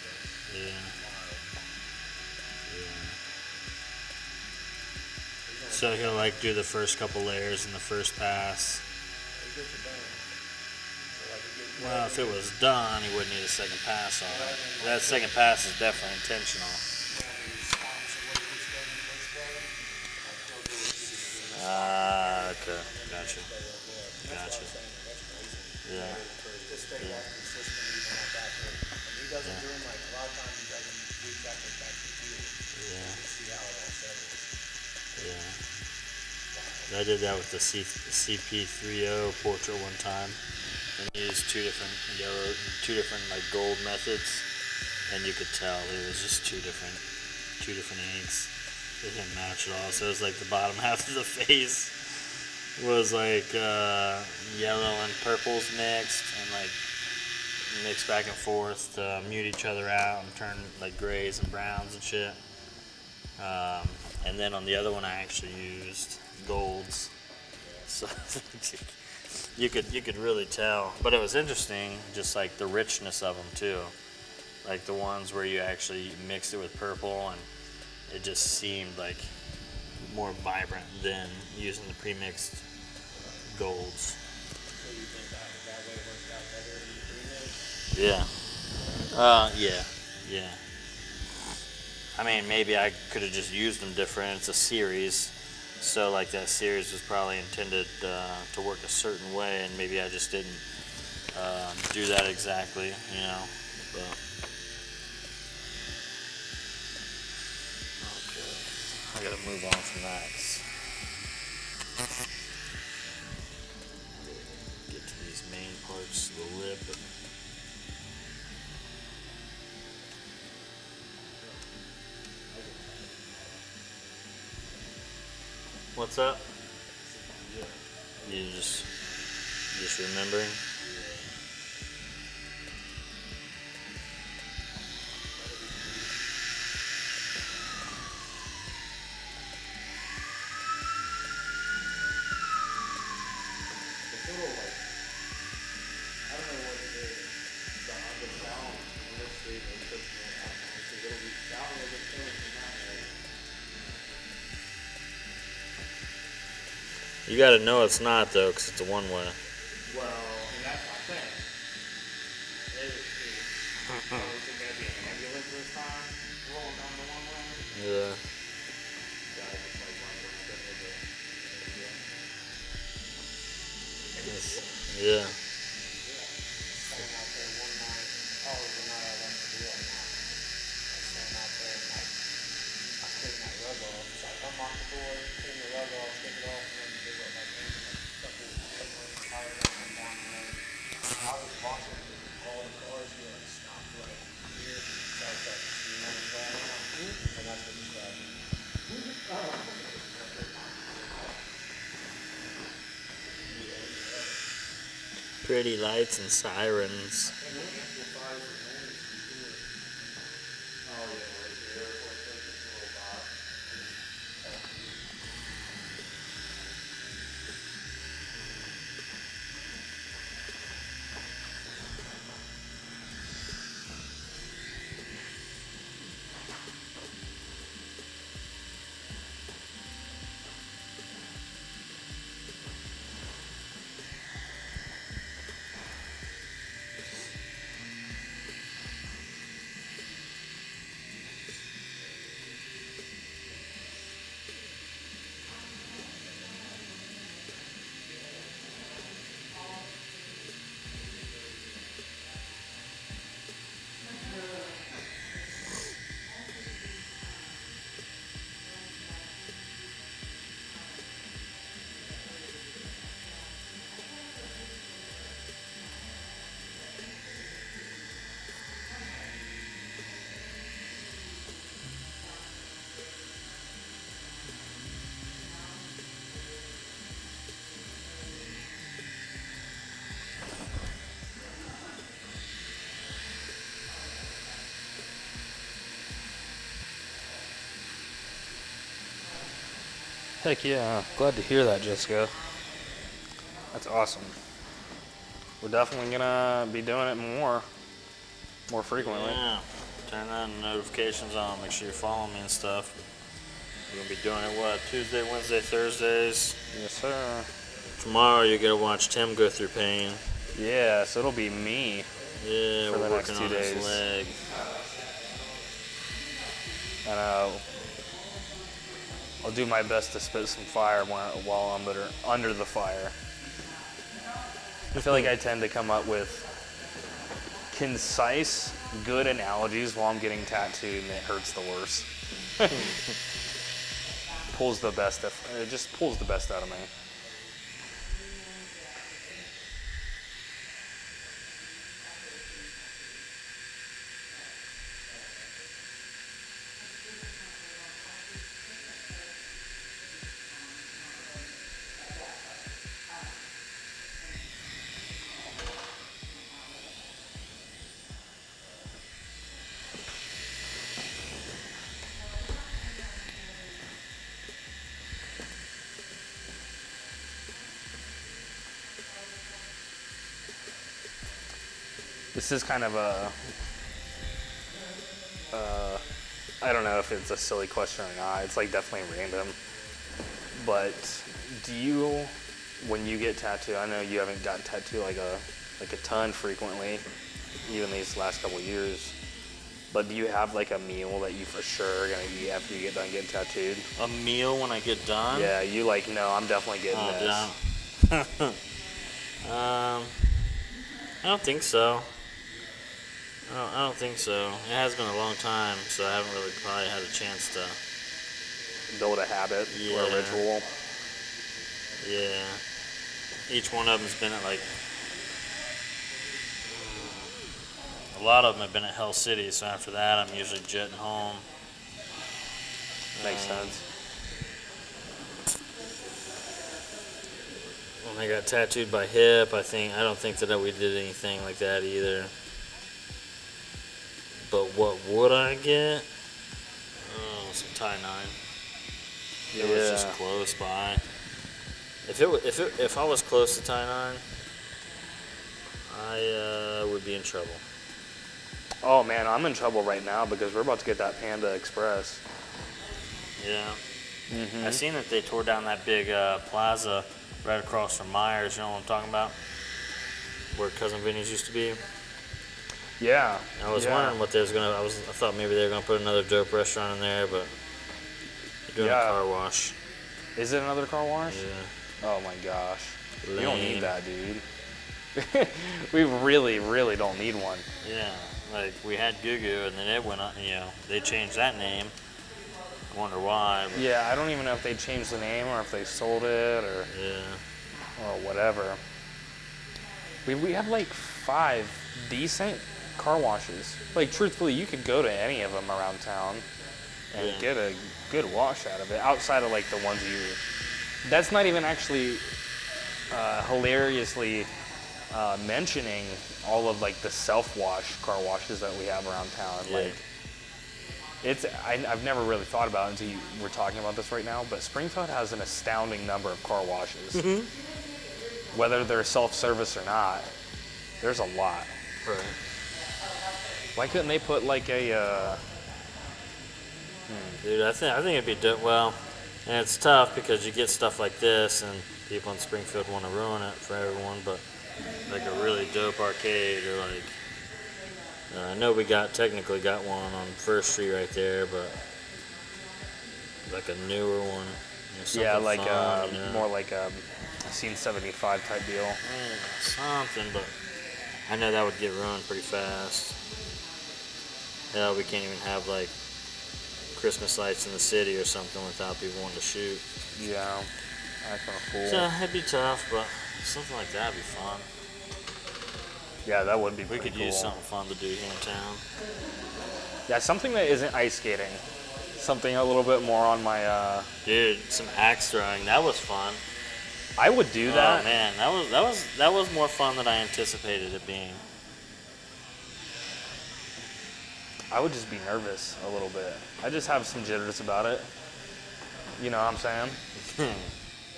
So he'll like do the first couple layers in the first pass. He gets it done. So like he gets Well, if it was done, he wouldn't need a second pass on it. That second pass is definitely intentional. Okay. Gotcha. Yeah. Just stay that consistent even like after. And he doesn't do them like a lot of times he does them weeks after back to field. Yeah. To see how it all settles. I did that with the CP30 portrait one time, and used two different like gold methods, and you could tell it was just two different inks. It didn't match at all. So it was like the bottom half of the face was like yellow and purples mixed, and like mixed back and forth to mute each other out and turn like grays and browns and shit. And then on the other one, I actually used golds, so you could really tell. But it was interesting, just like the richness of them too, like the ones where you actually mixed it with purple, and it just seemed like more vibrant than using the pre-mixed golds. So you think that way works out better than the pre-mix? Yeah. I mean, maybe I could have just used them different. It's a series, so like that series was probably intended to work a certain way, and maybe I just didn't do that exactly, you know. But okay, I gotta move on from that. 'Cause get to these main parts of the lip. What's up? You just remembering? It's a little like, I don't know what it is. The sound in this state that trips me out, man. Because it'll be sound a little bit coming from that way. You gotta know it's not though, 'cause it's a one way. Well, and that's my thing. Is it going to be an ambulance this time? Rolling down the one way? Yeah. Yeah, I just like running around with the Yeah. Staying out there one night, probably the night I left the deal. I was staying out there and like, I cleaned that rug off. So I unlock the door, clean the rug off, take it off, and then do what like engine like couple tires and down the road. I was watching all the cars here like stop right here. So I was like, you know what's going on? And that's what distracted me. Pretty lights and sirens. Heck yeah, glad to hear that, Jessica. That's awesome. We're definitely gonna be doing it more frequently. Yeah. Turn on notifications on. Make sure you're following me and stuff. We're gonna be doing it what? Tuesday, Wednesday, Thursdays. Yes, sir. Tomorrow you're gonna watch Tim go through pain. Yeah, so it'll be me. Yeah, For we're the next working 2 on days. his leg. And I'll do my best to spit some fire while I'm under the fire. I feel like I tend to come up with concise, good analogies while I'm getting tattooed, and it hurts the worst. It just pulls the best out of me. This is kind of I don't know if it's a silly question or not. It's like definitely random. But do you, when you get tattooed, I know you haven't gotten tattooed like a ton frequently, even these last couple of years. But do you have like a meal that you for sure are gonna eat after you get done getting tattooed? A meal when I get done? Yeah, you like, no, I'm definitely getting this. Done. I don't think so. I don't think so. It has been a long time, so I haven't really probably had a chance to. Build a habit or a Yeah. ritual. Yeah. Each one of them's been at like. A lot of them have been at Hell City, so after that, I'm usually jetting home. Makes sense. When I got tattooed by Hip, I don't think that we did anything like that either. But what would I get? Oh, some tie 9. It was just Yeah. close by. If I was close to tie 9, I would be in trouble. Oh man, I'm in trouble right now because we're about to get that Panda Express. Yeah. Mm-hmm. I seen that they tore down that big plaza right across from Myers. You know what I'm talking about? Where Cousin Vinny's used to be. Yeah. I was yeah. wondering what they was gonna. I thought maybe they were gonna put another dope restaurant in there, but they're doing Yeah. a car wash. Is it another car wash? Yeah. Oh my gosh. We don't Lame. need that, dude. We really, really don't need one. Yeah. Like we had Goo Goo, and then it went up. They changed that name. I wonder why. But Yeah, I don't even know if they changed the name or if they sold it or whatever. We have like 5 decent car washes. Like truthfully, you could go to any of them around town and Yeah. get a good wash out of it. Outside of like the ones that's not even actually hilariously mentioning all of like the self-wash car washes that we have around town. Yeah. Like I've never really thought about it until you were talking about this right now, but Springfield has an astounding number of car washes. Mm-hmm. Whether they're self-service or not, there's a lot. Right. Why couldn't they put like a Dude, I think it'd be dope. Well, and it's tough because you get stuff like this, and people in Springfield want to ruin it for everyone. But like a really dope arcade, or like I know we technically got one on First Street right there, but like a newer one. yeah, something like fun, more like a Scene 75 type deal? Yeah, something, but I know that would get ruined pretty fast. Hell, we can't even have like Christmas lights in the city or something without people wanting to shoot. Yeah, that's kind of cool. So it'd be tough, but something like that'd be fun. Yeah, that would be We pretty could cool. use something fun to do here in town. Yeah, something that isn't ice skating. Something a little bit more on my. Dude, some axe throwing, that was fun. I would do that. Oh man, that was more fun than I anticipated it being. I would just be nervous a little bit. I just have some jitters about it. You know what I'm saying?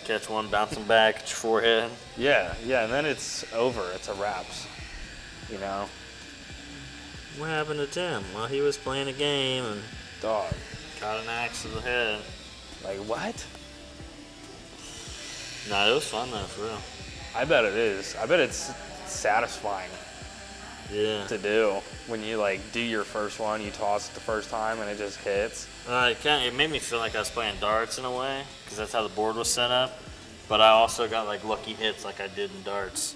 Catch one bouncing back at your forehead. Yeah, and then it's over. It's a wraps. You know? What happened to Tim? Well, he was playing a game and Dog. caught an axe to the head. Like, what? No, it was fun though, for real. I bet it is. I bet it's satisfying Yeah. to do. When you, like, do your first one, you toss it the first time, and it just hits. It made me feel like I was playing darts in a way, because that's how the board was set up. But I also got like lucky hits like I did in darts.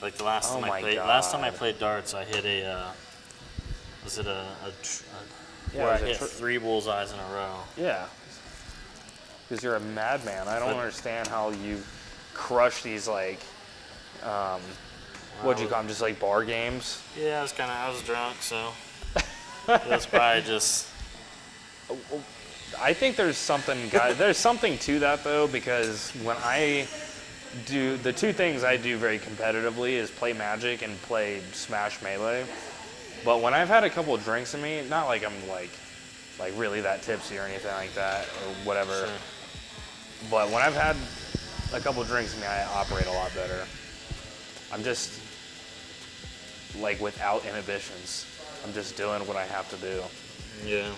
Like the last Oh time my last time I God. played darts, I hit was it Yeah, where I it was a hit tr- 3 bullseyes in a row. Yeah. Because you're a madman. I don't understand how you crush these, like, what'd you call them, just like bar games? Yeah, I was drunk, so it was probably just. I think there's something to that though, because when I do the 2 things I do very competitively is play Magic and play Smash Melee. But when I've had a couple of drinks in me, not like I'm like really that tipsy or anything like that or whatever. Sure. But when I've had a couple of drinks in me, I operate a lot better. I'm just like without inhibitions. I'm just doing what I have to do. Yeah.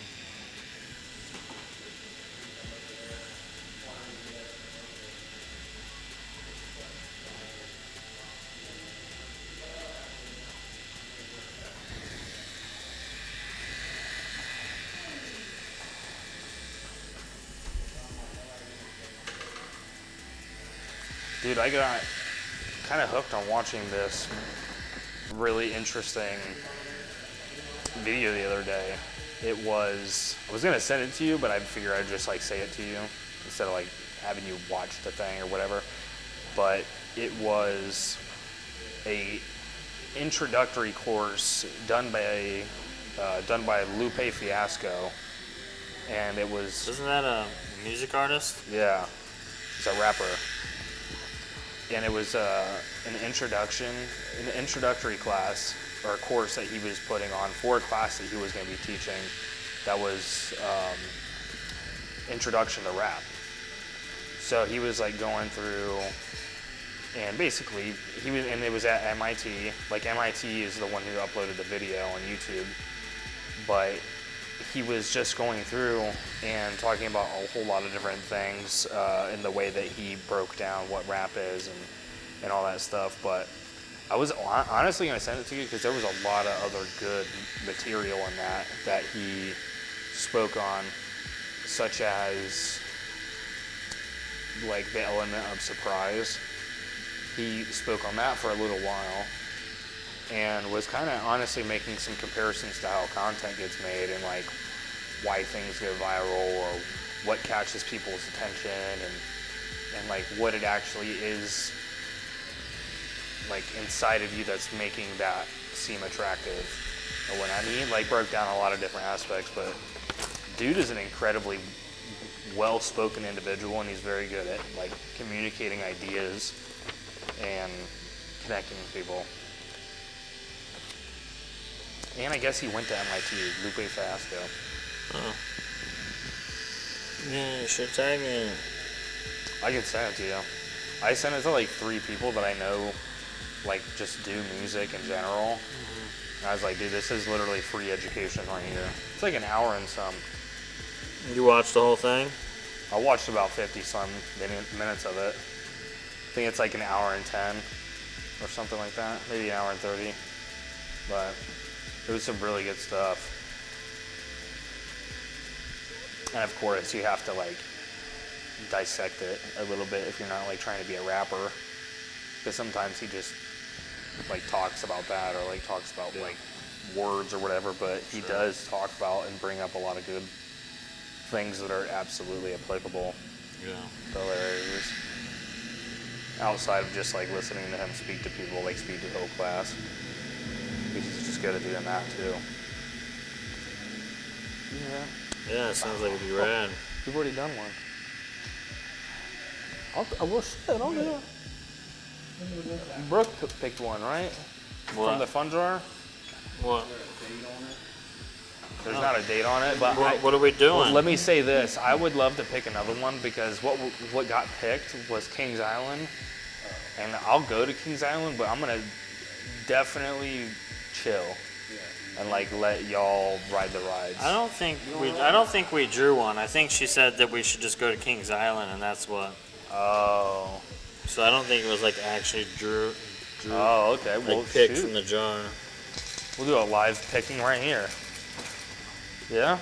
Dude, I got kind of hooked on watching this really interesting video the other day. It was, I was gonna send it to you, but I figured I'd just like say it to you instead of like having you watch the thing or whatever. But it was a introductory course done by Lupe Fiasco, and it was, Isn't that a music artist? yeah, he's a rapper, and it was an introductory class or a course that he was putting on for a class that he was going to be teaching. That was introduction to rap. So he was like going through, and basically it was at MIT. Like MIT is the one who uploaded the video on YouTube, but he was just going through and talking about a whole lot of different things in the way that he broke down what rap is and all that stuff. But I was honestly going to send it to you because there was a lot of other good material in that he spoke on, such as like the element of surprise. He spoke on that for a little while and was kind of honestly making some comparisons to how content gets made and like why things go viral or what catches people's attention and like what it actually is like inside of you that's making that seem attractive. And what I mean, like broke down a lot of different aspects, but dude is an incredibly well-spoken individual and he's very good at like communicating ideas and connecting with people. And I guess he went to MIT, Lupe Fiasco. Oh. Yeah, you should tag me in it. I can send it to you. I sent it to like 3 people that I know like just do music in general. And I was like, dude, this is literally free education right here. It's like an hour and some. You watched the whole thing? I watched about 50-some minutes of it. I think it's like an hour and 10 or something like that. Maybe an hour and 30. But it was some really good stuff. And of course, you have to like dissect it a little bit if you're not like trying to be a rapper. Because sometimes he just like talks about that or like talks about like words or whatever, but he does talk about and bring up a lot of good things that are absolutely applicable to other areas. Outside of just like listening to him speak to people, like speak to the whole class. He's just good at doing that too. Yeah. Yeah, it sounds like it'd be rad. We've already done one. I will shit, I'll do it. Brooke picked one, right? What? From the fun jar? What? There's not a date on it, but What are we doing? well, let me say this. I would love to pick another one because what got picked was Kings Island. And I'll go to Kings Island, but I'm going to definitely chill and like let y'all ride the rides. I don't think we drew one. I think she said that we should just go to Kings Island, and that's what. Oh. So I don't think it was like actually drew. Oh, okay. Like Well, picked shoot. from the jar. We'll do a live picking right here. Yeah?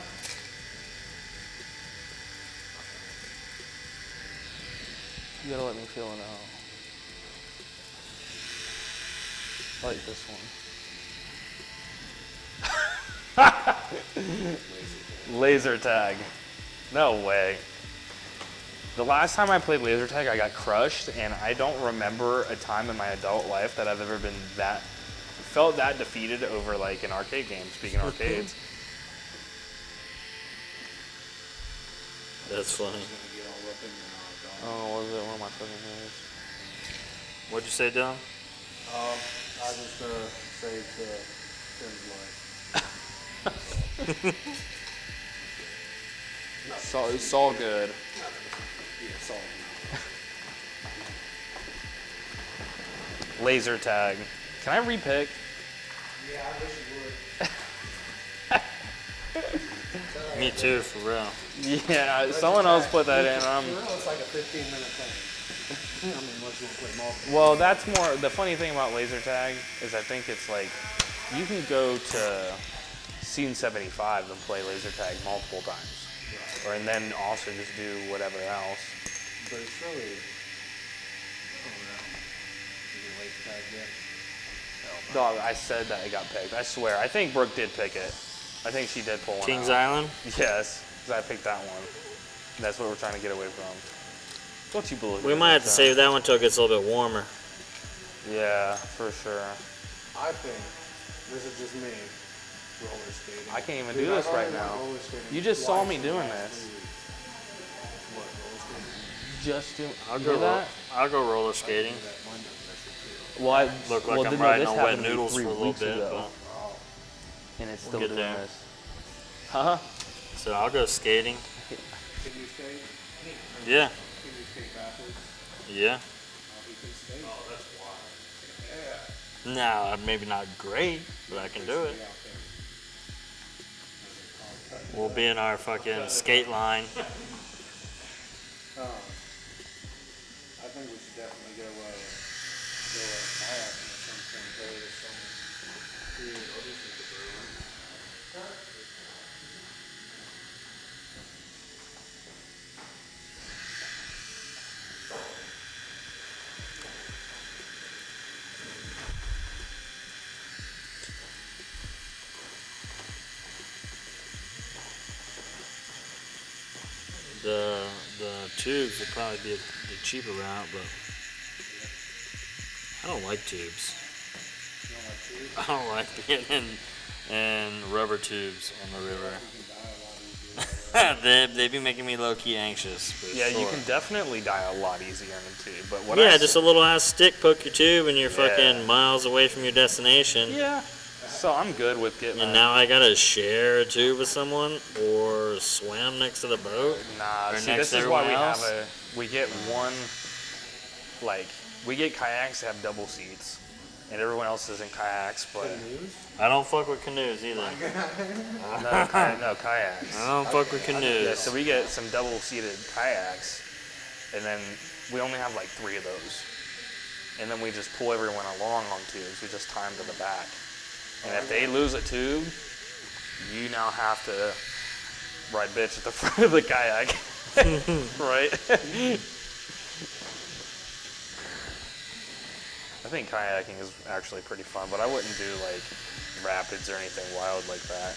You gotta let me feel it out. I like this one. Laser tag. No way. The last time I played laser tag, I got crushed, and I don't remember a time in my adult life that I've ever been felt that defeated over like an arcade game, speaking of arcades. That's funny. Oh, was it one of my fucking hands? What'd you say, Dylan? I just saved Tim's life. It's all good. Yeah, it's all. Laser tag. Can I repick? Yeah, I wish you would. Me too, for real. Yeah, someone else put that in. For real, it's like a 15-minute thing. I mean, unless you want to play multiple. Well, that's more, the funny thing about laser tag is I think it's like, you can go to Scene 75 and play laser tag multiple times. Or and then also just do whatever else. But it's really, I don't know. You can laser tag yet? Hell no. Dog, I said that it got picked. I swear. I think Brooke did pick it. I think she did pull one Kings out. Island? Yes, because I picked that one. That's what we're trying to get away from. Don't you believe We it, might have to John? save that one till it gets a little bit warmer. Yeah, for sure. I think this is just me roller skating. I can't even Dude, do this I've right already now. went roller skating You just saw twice me in the doing last this. 3 weeks. What, roller skating? Just do. I'll you go. do that? I'll go roller skating. That Monday, that's it. Well, I Look like well, I'm no, riding this on wet happened to me noodles 3 for a little weeks bit, ago, but and it's still get doing there. this. Huh? so I'll go skating. Can you skate? Yeah, Can you skate backwards? yeah. Oh, he can skate. Oh, that's wild. Yeah. No, maybe not great, but I can do it. Stay out there. We'll be in our fucking skate line. I think we should definitely go kayaking at some point there this summer. Dude, I'll just think of Berlin. The tubes would probably be the cheaper route, but I don't like tubes. You know, like tubes, I don't like being in rubber tubes on the river. you can die a lot easier. they be making me low key anxious. For Yeah, sure. you can definitely die a lot easier in a tube. But what Yeah, I just a little ass stick poke your tube and you're Yeah. fucking miles away from your destination. yeah. So I'm good with getting. And now I gotta share a tube with someone or swim next to the boat. Nah, Or see, next this to is why everyone we else? have we get one, like, we get kayaks that have double seats, and everyone else is in kayaks, but I don't fuck with canoes either. no kayaks. I don't fuck with canoes. Yeah, so we get some double-seated kayaks, and then we only have like 3 of those, and then we just pull everyone along on tubes. We just tie them to the back, and if they lose a tube, you now have to ride bitch at the front of the kayak, right? I think kayaking is actually pretty fun, but I wouldn't do like rapids or anything wild like that.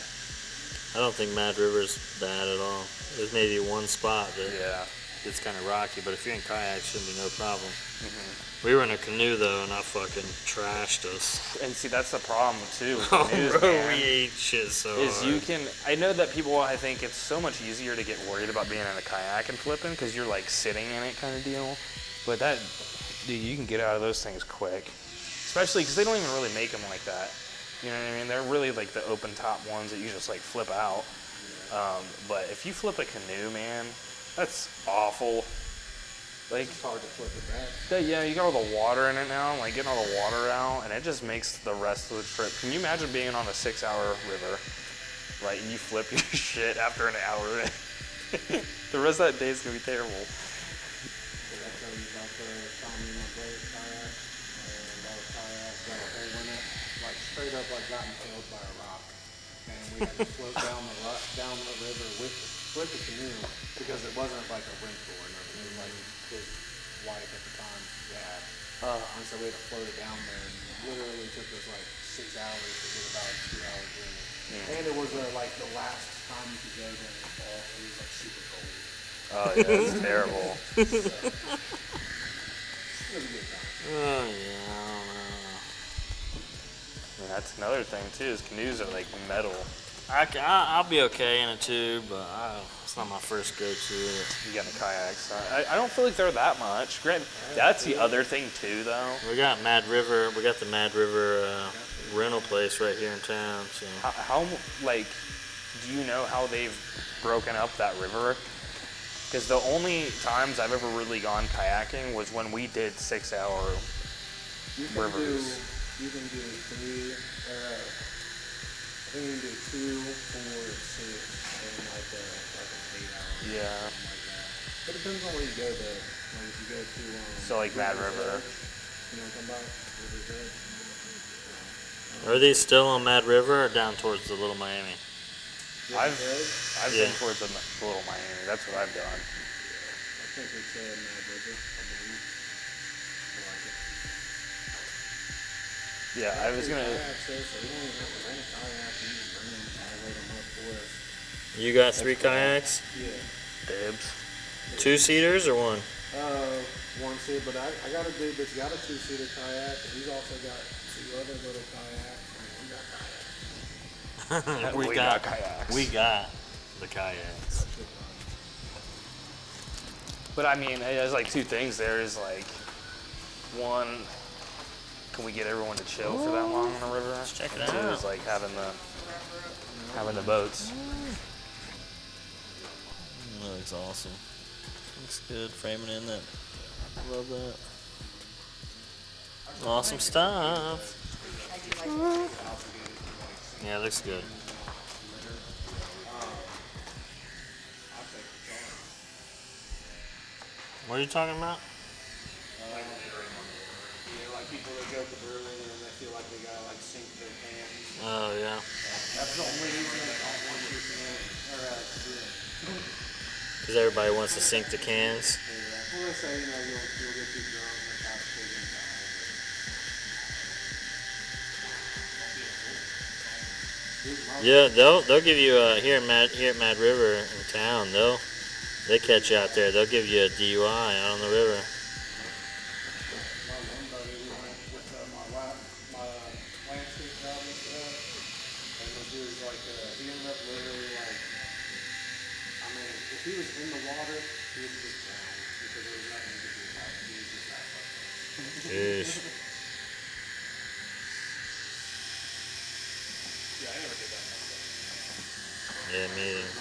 I don't think Mad River's bad at all. There's maybe one spot that Yeah. it's kind of rocky, but if you're in kayak, it shouldn't be no problem. Mm-hmm. We were in a canoe though, and I fucking trashed us. And see, that's the problem too with Oh, canoes, bro, man. we ate shit so Is hard. you can, I know that people, I think it's so much easier to get worried about being in a kayak and flipping because you're like sitting in it kind of deal. But that, dude, you can get out of those things quick. Especially because they don't even really make them like that. You know what I mean? They're really like the open top ones that you just like flip out. But if you flip a canoe, man, that's awful. Like, It's hard to flip it back. yeah, you got all the water in it now, like getting all the water out, and it just makes the rest of the trip. Can you imagine being on a 6-hour river, right? And you flip your shit after an hour. The rest of that day is gonna be terrible. So that's how you got the Tommy and my brother's kayak. And our kayak got a hole in it. Like straight up like got impaled by a rock. And we had to float down the river with the canoe because it wasn't like a wrinkle or nothing. It was like his wife at the time had. And so we had to float it down there. And it literally took us like 6 hours to get about a 2-hour journey. And it was like the last time you could go during the fall. It was like super cold. Oh yeah, it's terrible. It was a good time. Oh yeah, I don't know. And that's another thing too, is canoes are like metal. I'll be okay in a tube, but it's not my first go-to. You get in a kayak, so I don't feel like they're that much. Granted, that's the other thing too, though. We got Mad River. We got the Mad River rental place right here in town. So How like, do you know how they've broken up that river? Because the only times I've ever really gone kayaking was when we did 6-hour You can rivers. You can do 3, I think you can do 2, 4, 6, and like an 8-hour. Yeah. Something like that. But it depends on where you go to. Like if you go to So like Mad River's River. Edge, you know what I'm talking about? River's Edge. are these still on Mad River or down towards the Little Miami? I've Yeah. been towards the Little Miami. That's what I've done. I think it's Mad River, I believe. I like it. Yeah, I was gonna. Kayaks there, so we don't even have to rent a kayak. We just bring them, elevate them up for us. You got 3 cool. kayaks? Yeah. Dibs. 2-seaters or one? One seat, but I got a dude that's got a 2-seater kayak, and he's also got 2 other little kayaks. I mean, we got kayaks. We got kayaks. We got the kayaks. But I mean, there's like 2 things there. Is like, one, can we get everyone to chill for that long on the river? Let's check it And 2 out. is like having the boats. That looks awesome. Looks good. Framing in that. Love that. Awesome stuff. Yeah, it looks good. What are you talking about? Yeah, like people that go cabrooling and then they feel like they gotta like sink their hands. Oh, yeah. That's the only reason they don't want to do it. Because everybody wants to sink the cans. Well, they say, you know, you'll get too drunk and it's not figuring it out. Yeah, they'll give you here at Mad River in town. They catch you out there. They'll give you a DUI out on the river. My one buddy, we went with my landscape job and stuff, and this dude's like, he ended up literally like, I mean, if he was in the water, he would just drown because there was nothing he could do about it. He was just that fucked up. Jeez. Yeah, I never did that myself. Yeah, me either.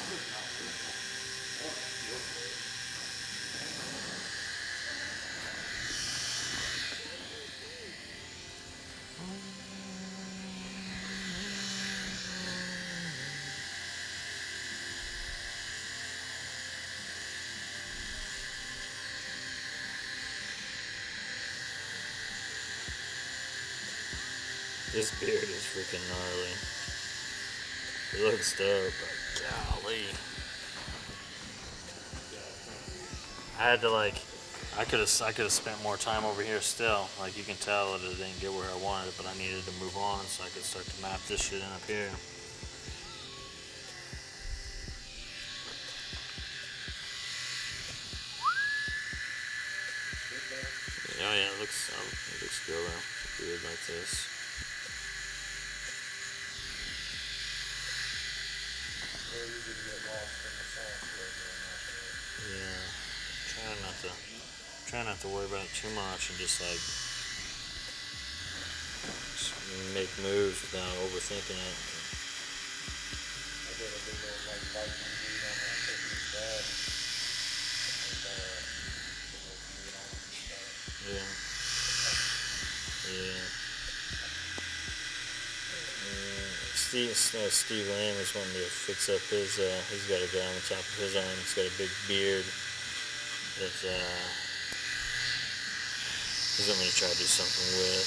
This beard is freaking gnarly. It looks dope, but golly. I had to I could have spent more time over here still. Like, you can tell that it didn't get where I wanted it, but I needed to move on so I could start to map this shit in up here. Oh yeah, it looks good. Beard like this. Very easy to get lost in the sauce right there. Yeah. Try not to worry about it too much and just make moves without overthinking it. I did a big old like vitamin D on my Tiffany's bed. Yeah. Yeah. Steve Lamb is wanting to fix up his, he's got a guy on the top of his arm. He's got a big beard. That, he's want me to try to do something with.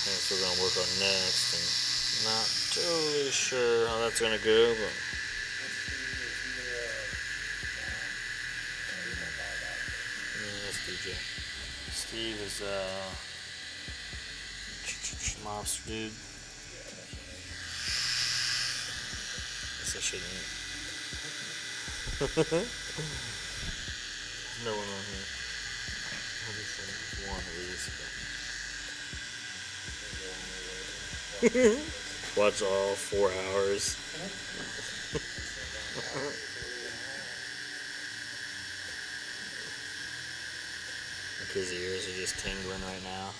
That's what we're going to work on next. And not totally sure how that's going to go, but. Yeah, that's DJ. Steve is, mobster dude. Guess I shouldn't. No one on here. One at least. Watch all 4 hours. Like his ears are just tingling right now.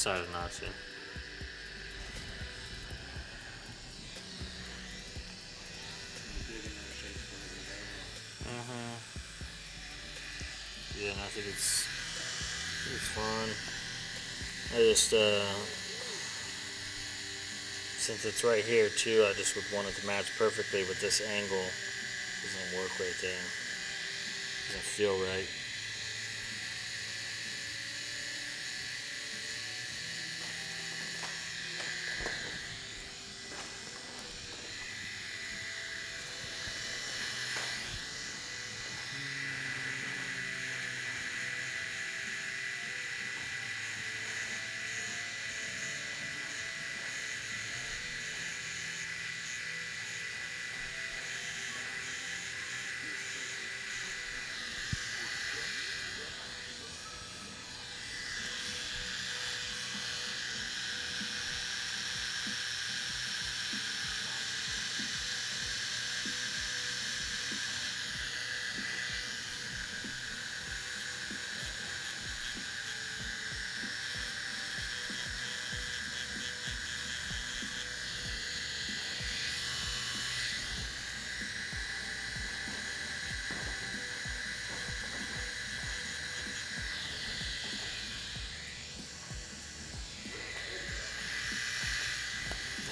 decided not to. Dig in those shapes for it. Yeah, and I think it's fun. I just since it's right here too, I just would want it to match perfectly with this angle. Doesn't work right there. Doesn't feel right.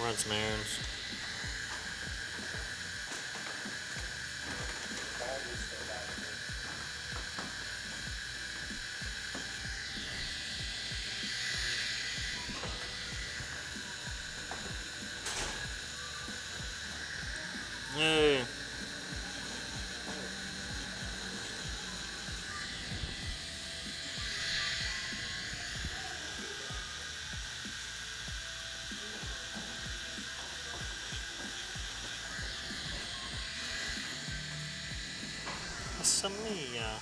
Run some errands. Hey. Samia.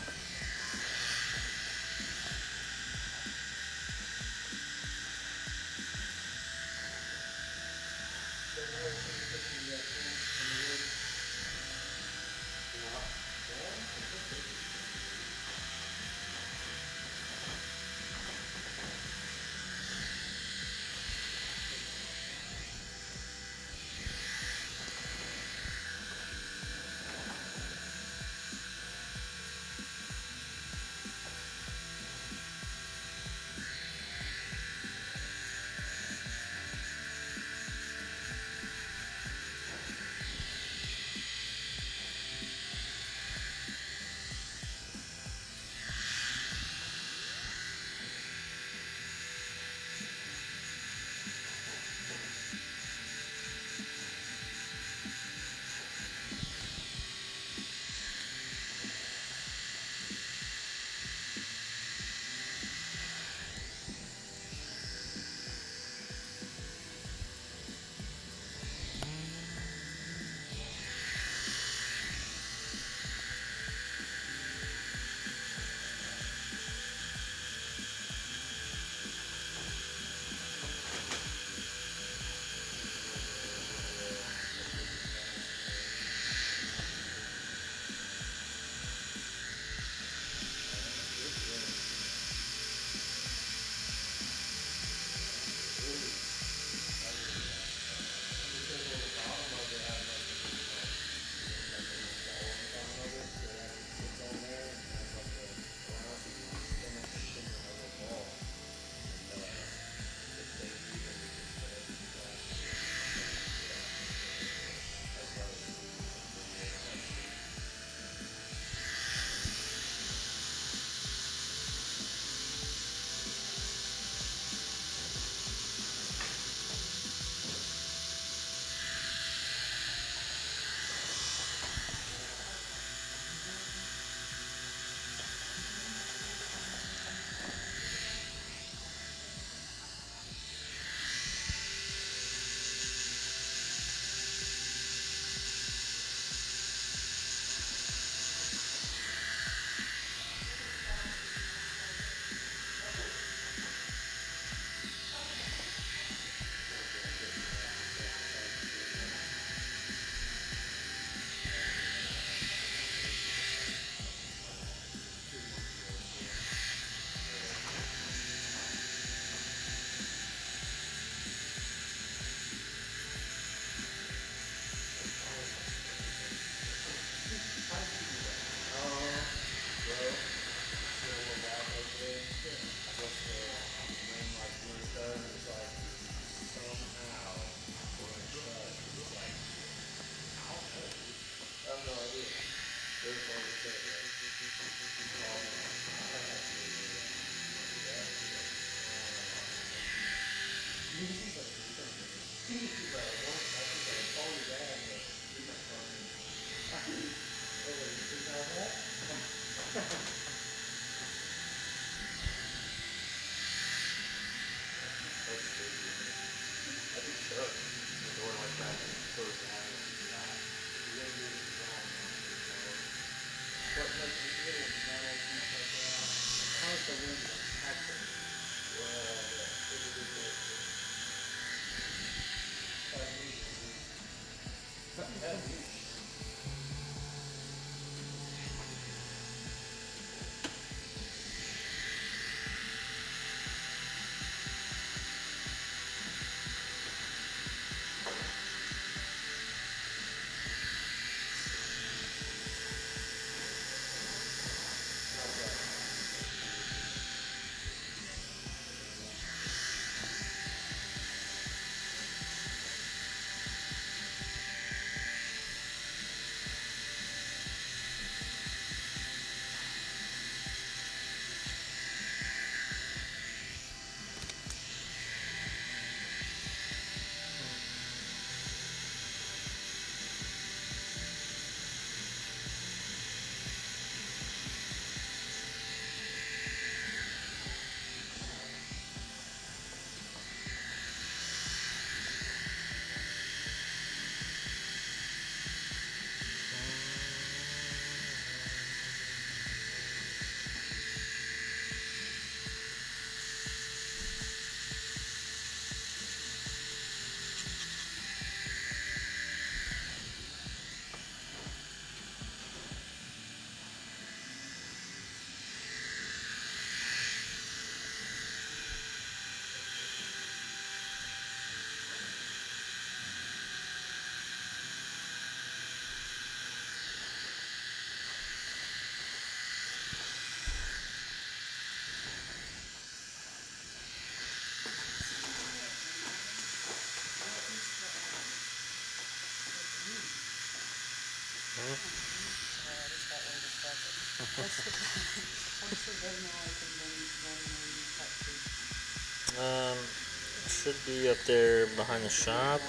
Should be up there behind the shop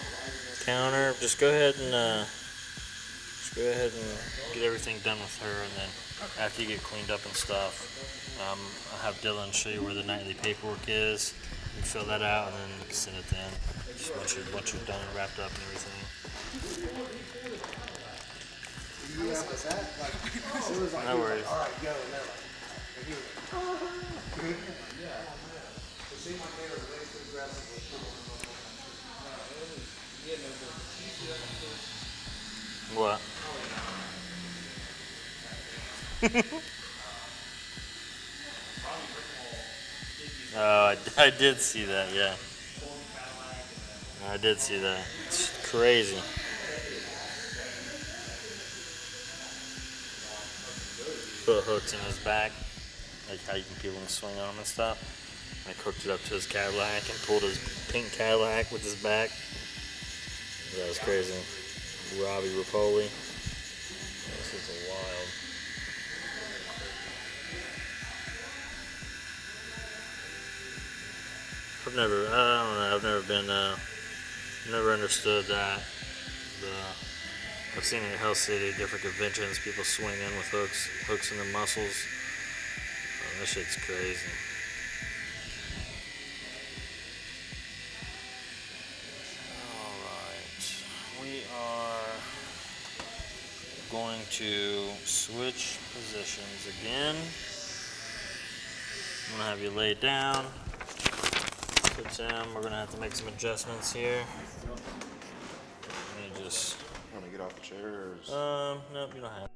counter. Just go ahead and get everything done with her, and then after you get cleaned up and stuff, I'll have Dylan show you where the nightly paperwork is. You can fill that out, and then you can send it to him. Just once you're done and wrapped up and everything. Yeah, but that, like, it was like, No worries. all right, go, and they're like, and he was like, yeah. It seemed like they were way too aggressive with people. What? Oh, I did see that, yeah. I did see that. It's crazy. Put hooks in his back, like how you can people can swing on him and stuff. I hooked it up to his Cadillac and pulled his pink Cadillac with his back. That was crazy. Robbie Rapoli. This is wild. I don't know, I've never been, never understood that. I've seen it at Hell City, different conventions, people swinging with hooks in their muscles. Oh, that shit's crazy. Alright, we are going to switch positions again. I'm gonna have you lay down. So Tim, we're gonna have to make some adjustments here. Let me just. Want me to get off the chair? Or is... Nope, you don't have.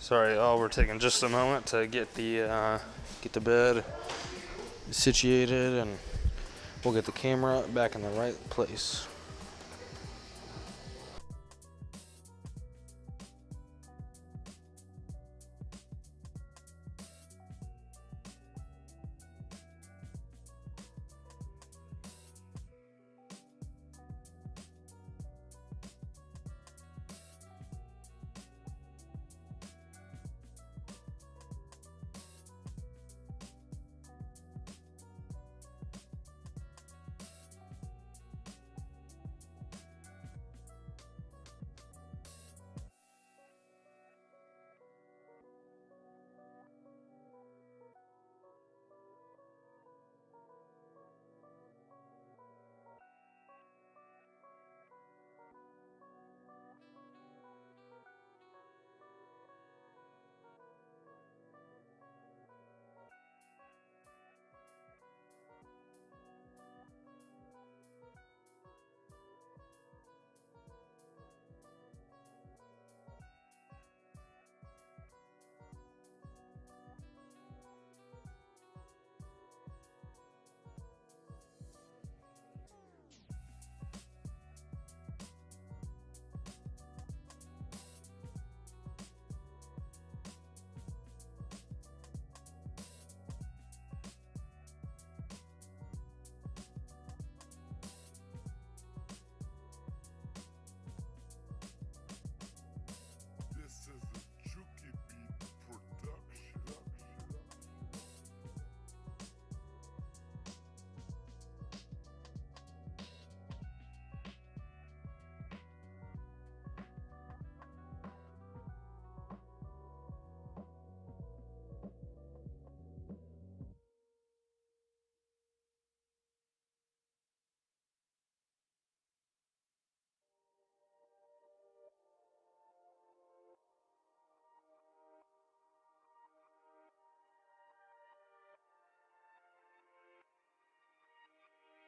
Sorry, y'all. We're taking just a moment to get the bed situated, and we'll get the camera back in the right place.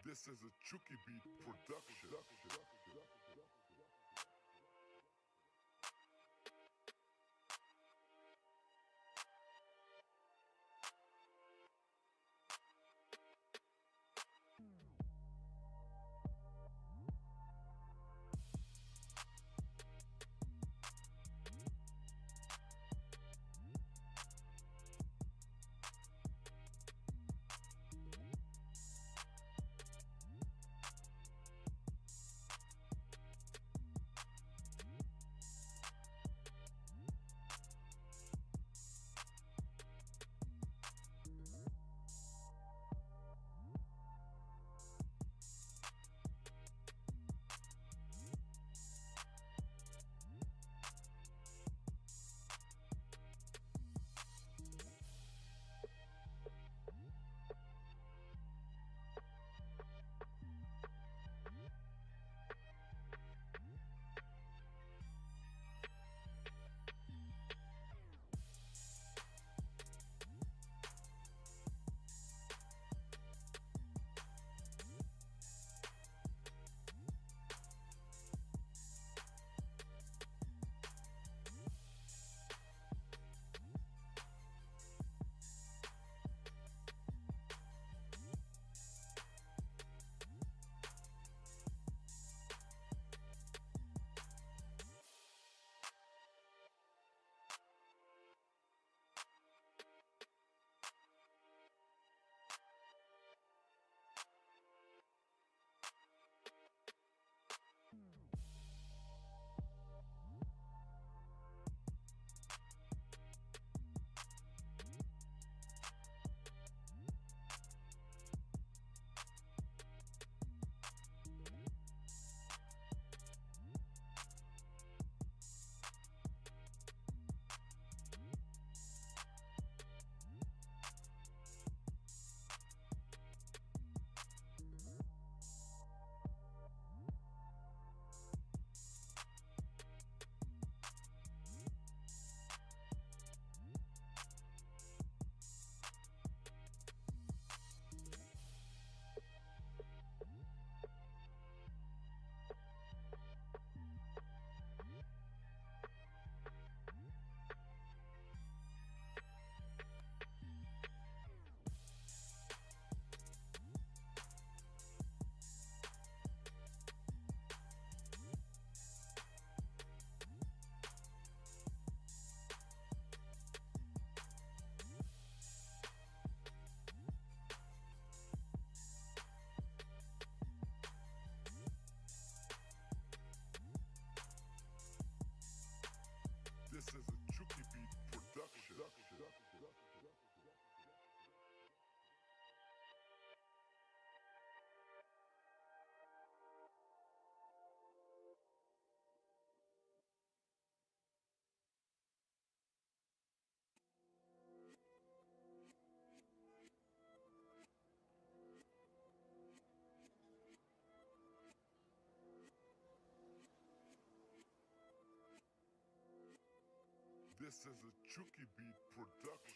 This is a Chucky Beat production. This is a Chucky Beat production.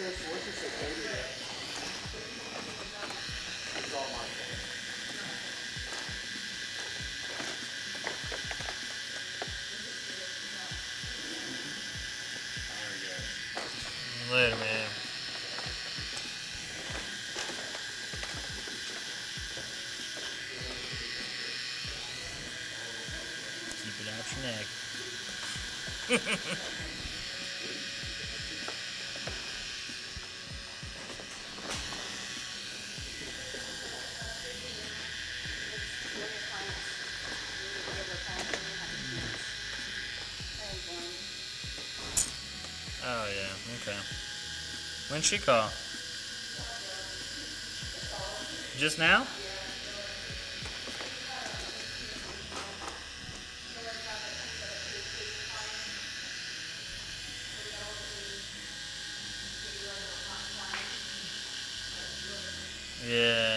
let's just say Cody did. It's all my fault. Later, man. Keep it out your neck. Oh yeah, okay. When'd she call? Just now? Yeah.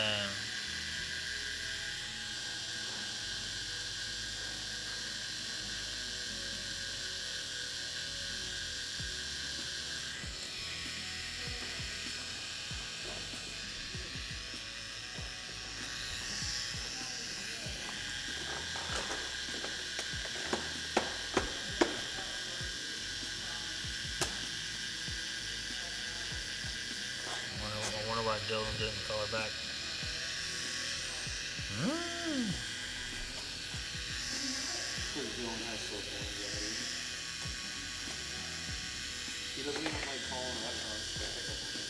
I wonder why Dylan didn't call her back. Because Dylan has social anxiety. He doesn't even like calling restaurants to pick up on it.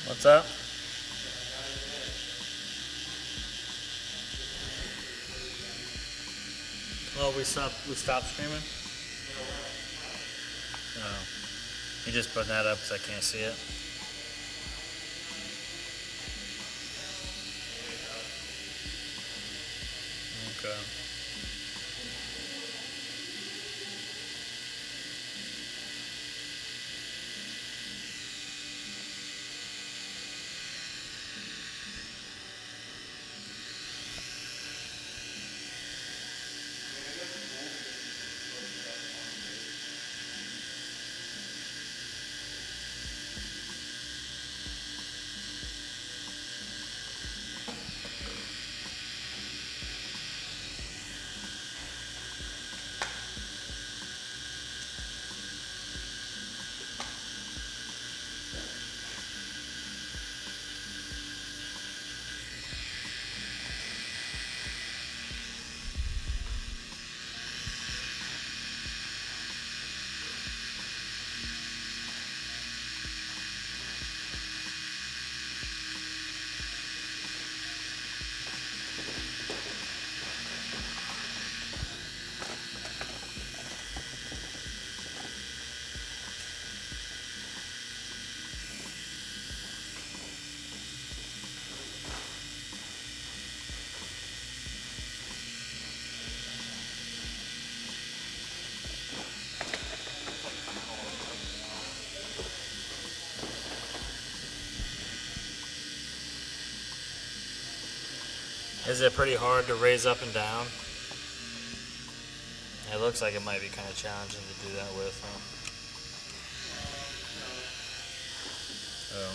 What's up? Oh, we stopped streaming? Oh. You just put that up because I can't see it. Okay. Is it pretty hard to raise up and down? It looks like it might be kind of challenging to do that with, huh? Oh.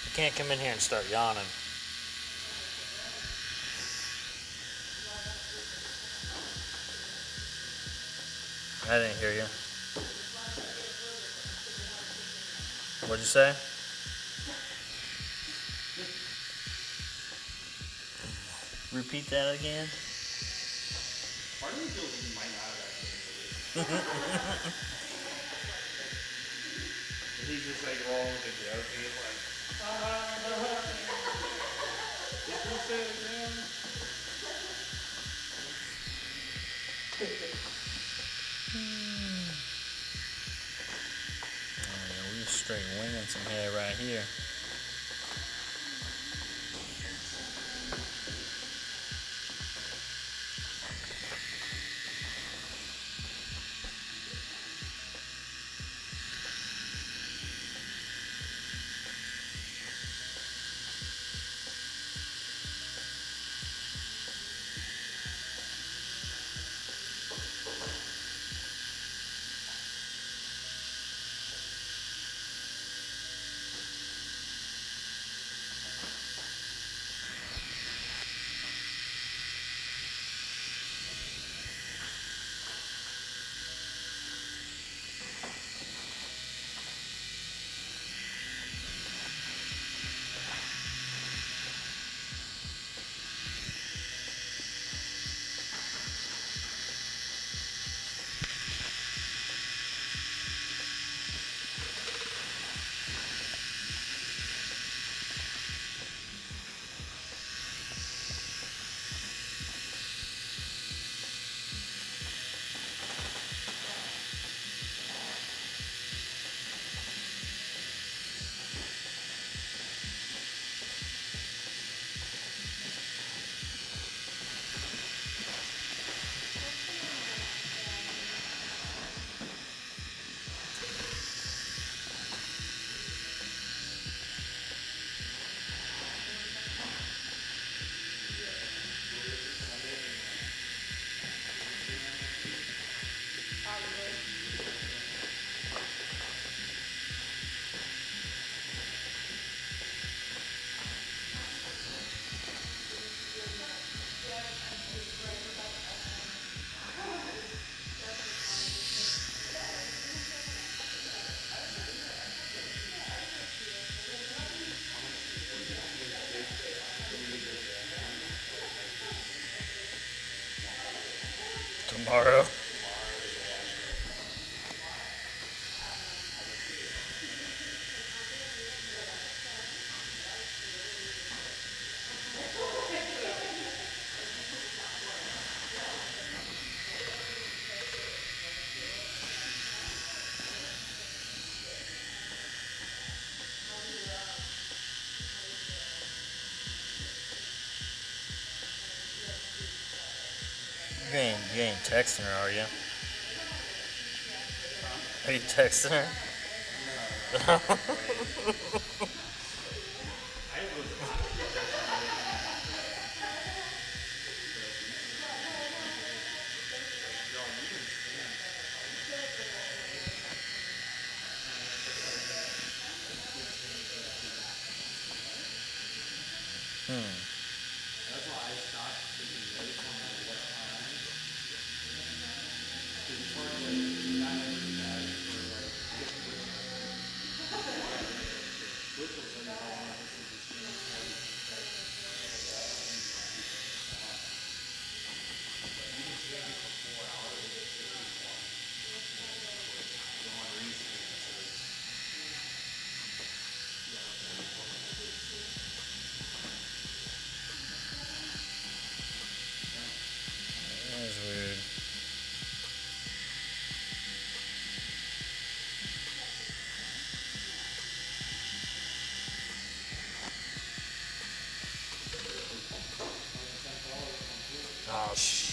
You can't come in here and start yawning. I didn't hear you. What'd you say? Repeat that again. Part of me feels like you might not have actually. And he's just like rolling with the joke, and he's like, did you say it again? We just straight winging some hair right here. Tomorrow. You ain't texting her, are you? Are you texting her?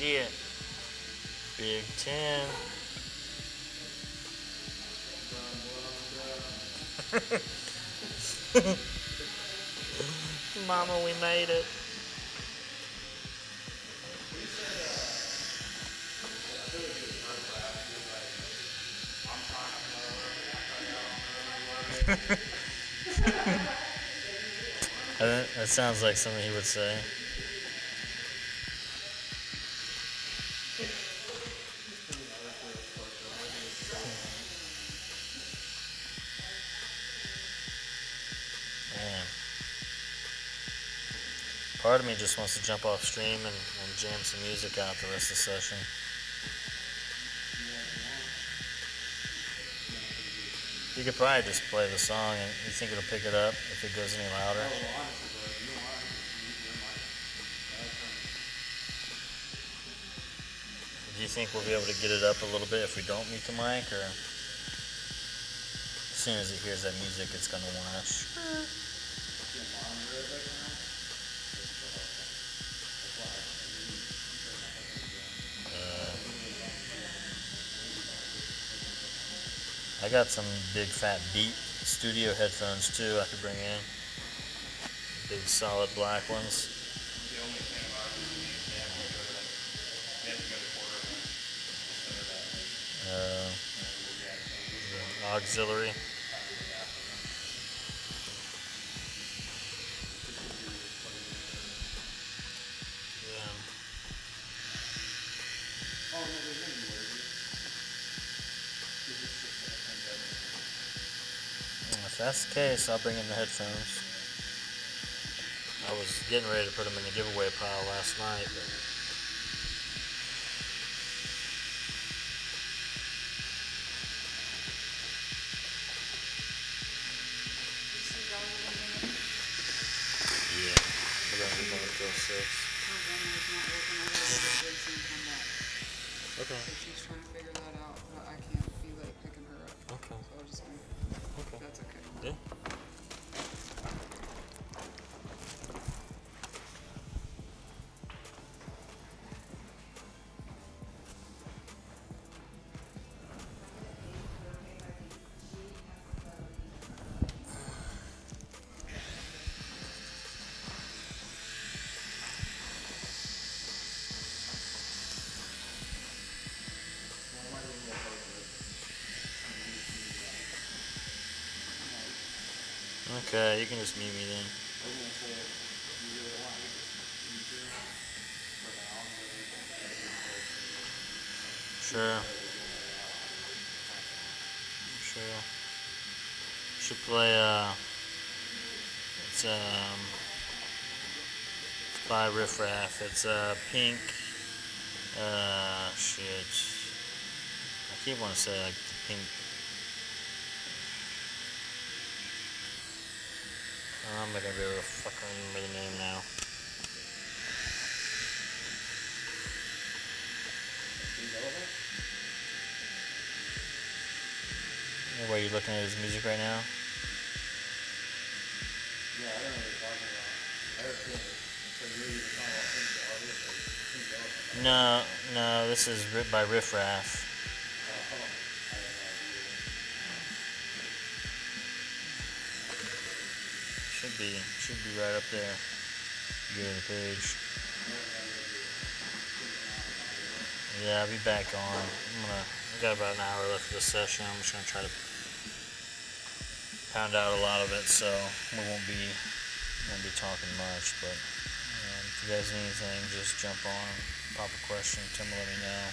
shit. Big 10. Mama, we made it. That sounds like something he would say. Man. Part of me just wants to jump off stream and jam some music out the rest of the session. You could probably just play the song and you think it'll pick it up if it goes any louder. Do you think we'll be able to get it up a little bit if we don't mute the mic, or as soon as it hears that music it's gonna wanna I got some big fat Beat studio headphones too I could bring in. Big solid black ones. The only thing about it is they have to go to quarter instead of that. Auxiliary. If that's the case, I'll bring in the headphones. I was getting ready to put them in the giveaway pile last night, but yeah, we're gonna be going until 6. Okay. So she's trying to figure that out, but I can't be like picking her up. Okay. So I'll just be, Okay. that's okay. Yeah. Okay, you can just mute me then. Sure. Sure. Should play it's by Riff Raff. It's Pink. Shit. I keep wanting to say like the Pink. I'm not gonna be able to fucking remember the name now. Why are you looking at his music right now? Yeah, I don't know what you're talking about. I heard Pink. So you're either talking about Pink the artist or Pink the elephant. No, this is by Riff Raff. Should be right up there. Go to the page. Yeah, I'll be back on. I got about an hour left of the session. I'm just gonna try to pound out a lot of it, so we won't be talking much. But if you guys need anything, just jump on, pop a question, tell me, let me know.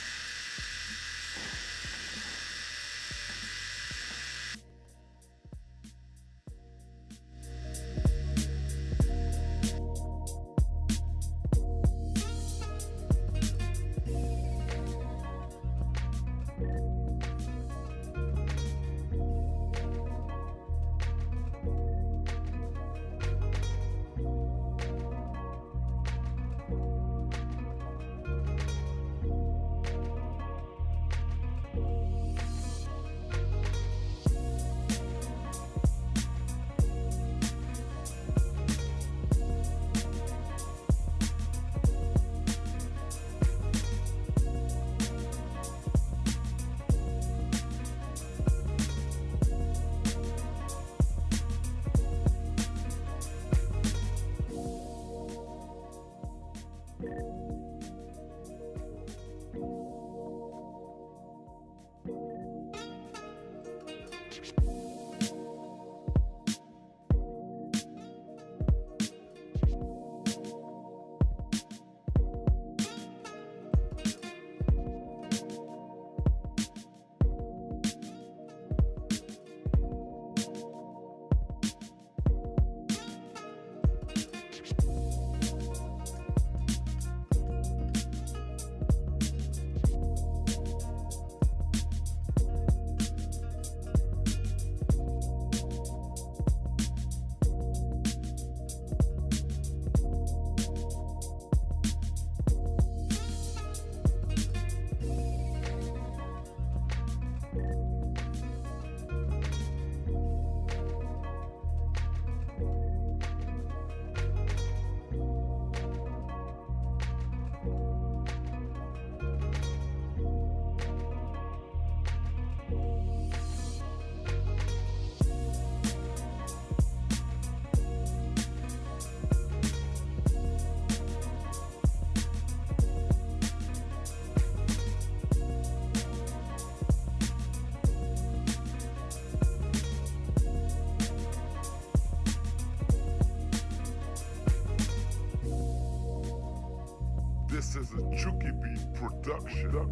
production.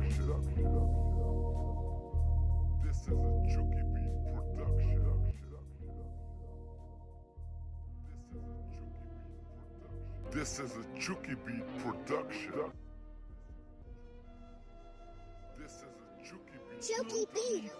This is a Chucky Beat production. This is a Chucky Beat production. This is a Chucky Beat. Chucky Beat.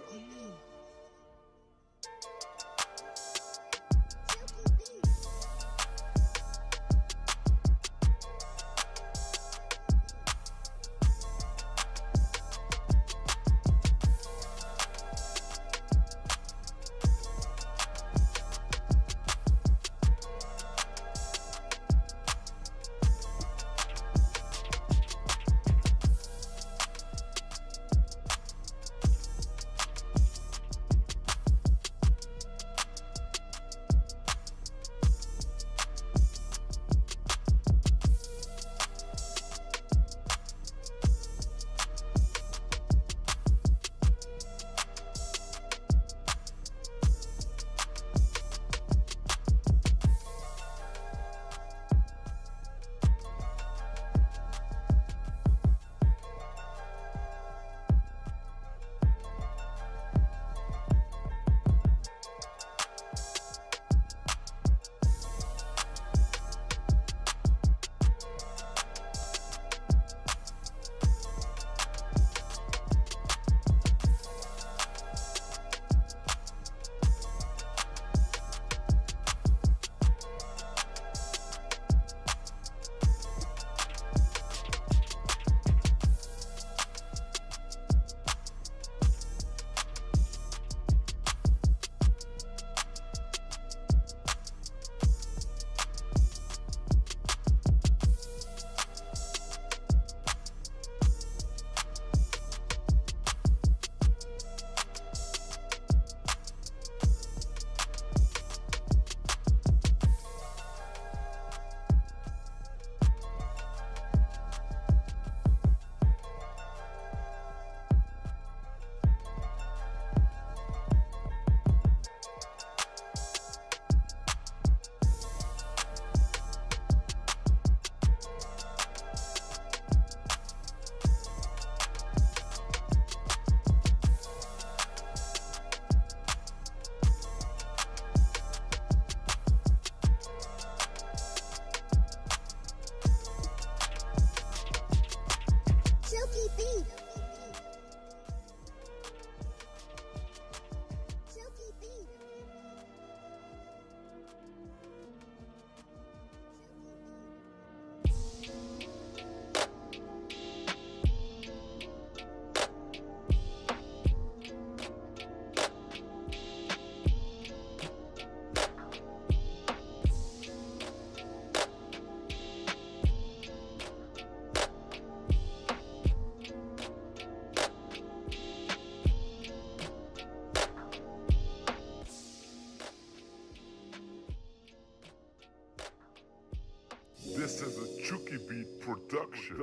This is a Chucky Beat production.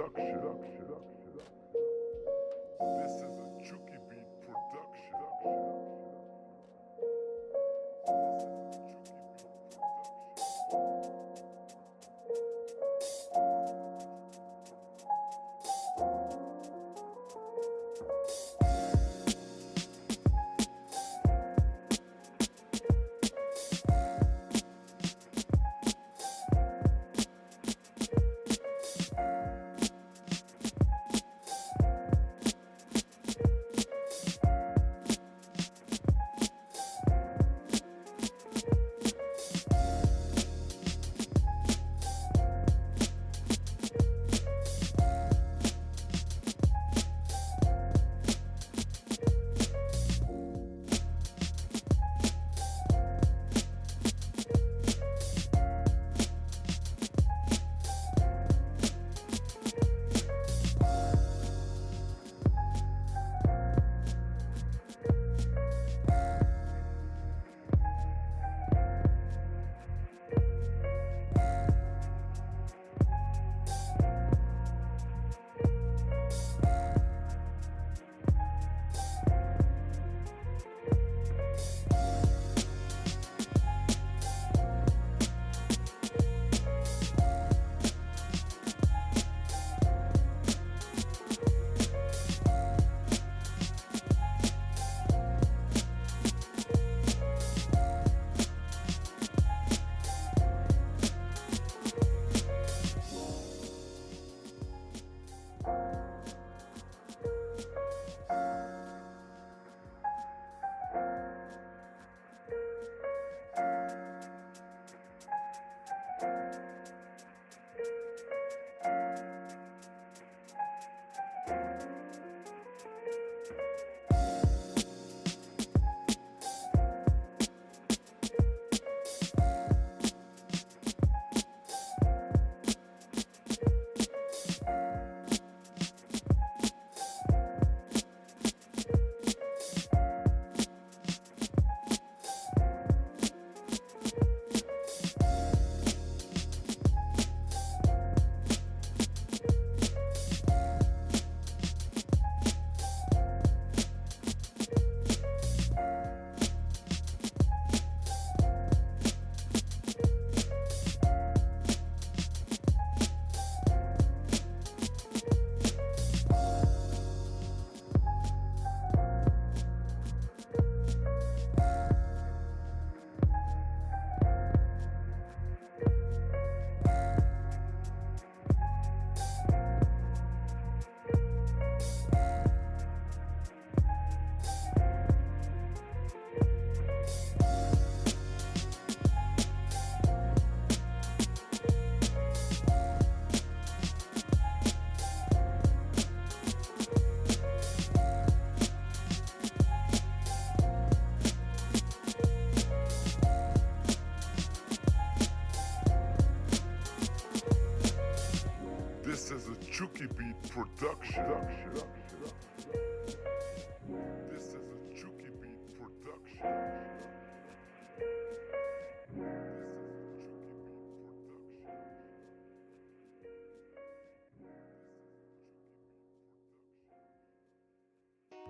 This is a Chucky Beat production.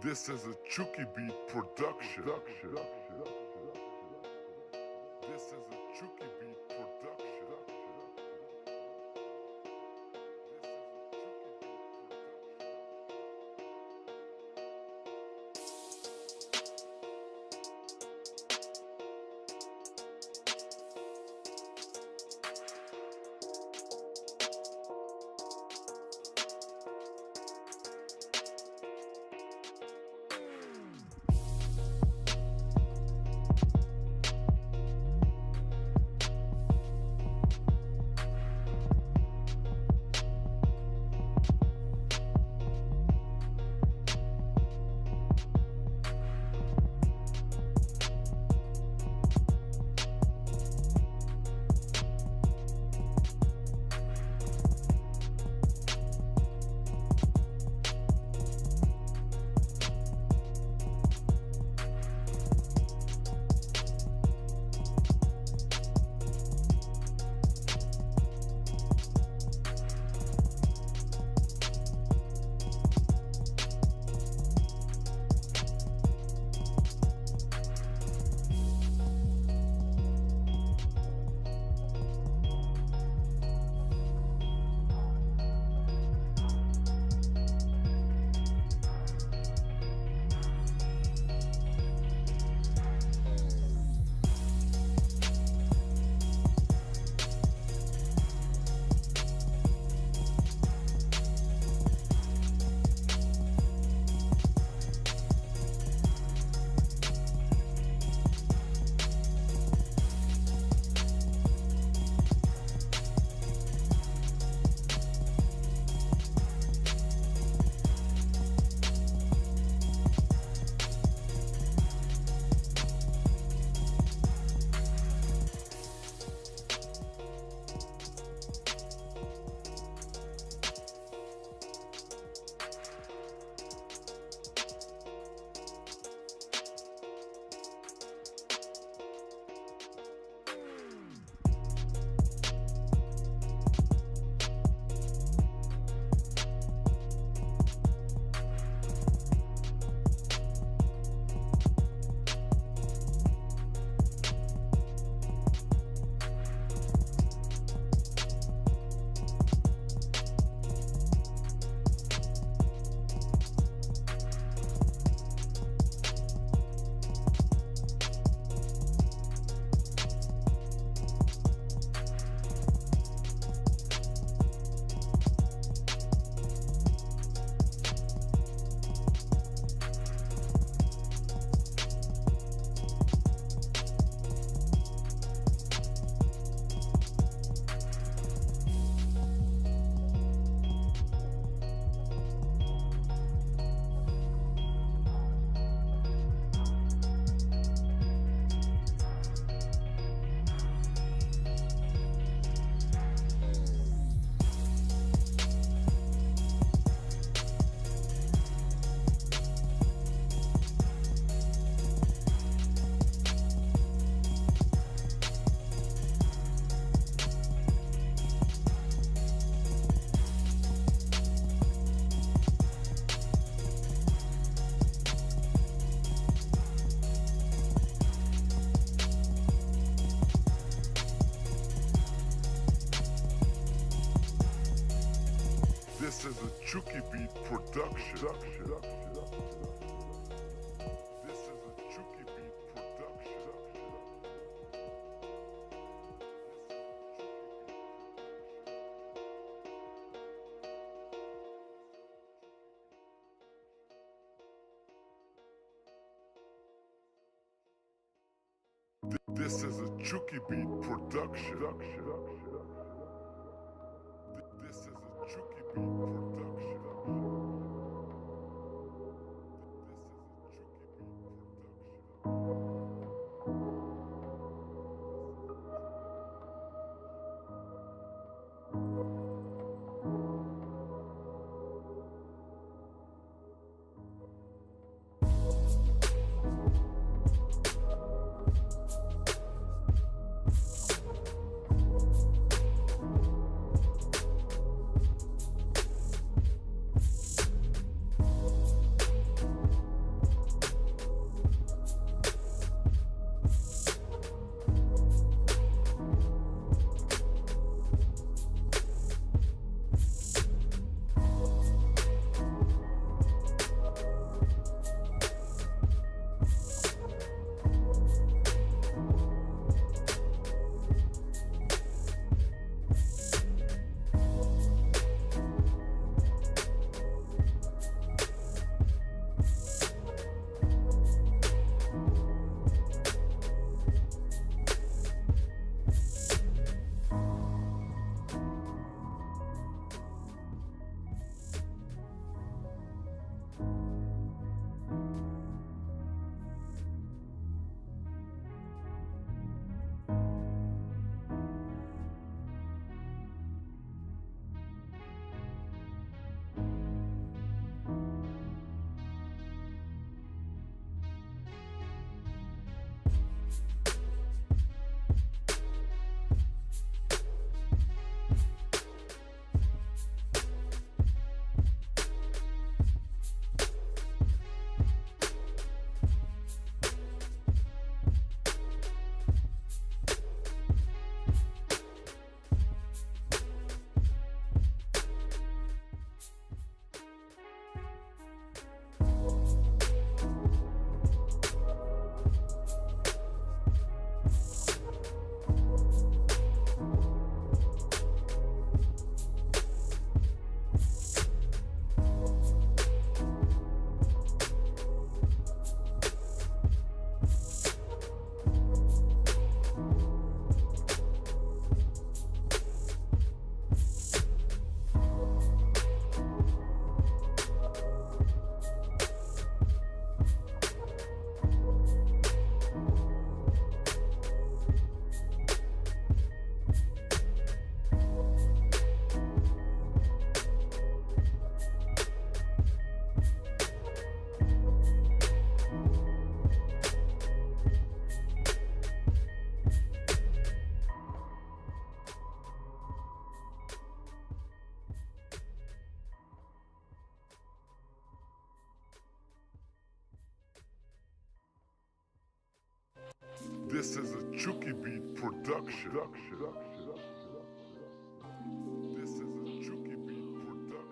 This is a Chucky Beat production. This is a Chucky Beat production. This is a Chucky Beat production. This is a Chucky Beat production. This is a Chucky Beat production. This is a Chucky Beat production. This is a Chucky Beat production. This is a Chucky Beat production. This is a Chucky Beat production. This is a Chucky Beat production.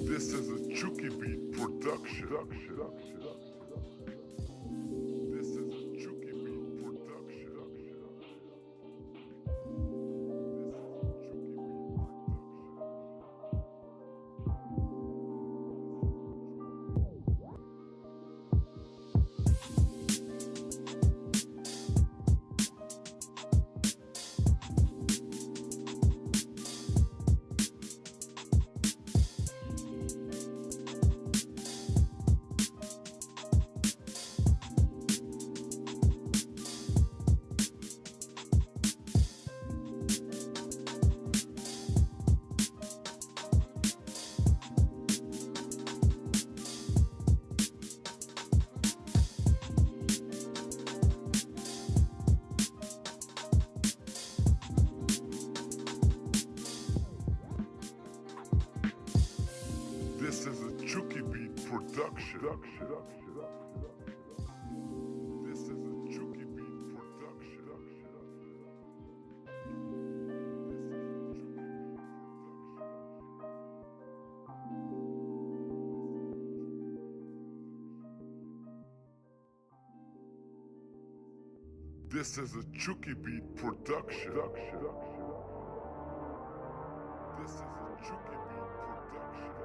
This is a Chucky Beat production. This is a Chucky Beat production. This is a Chucky Beat production. This is a Chucky Beat production. This is a Chucky Beat production. This is a Chucky Beat production.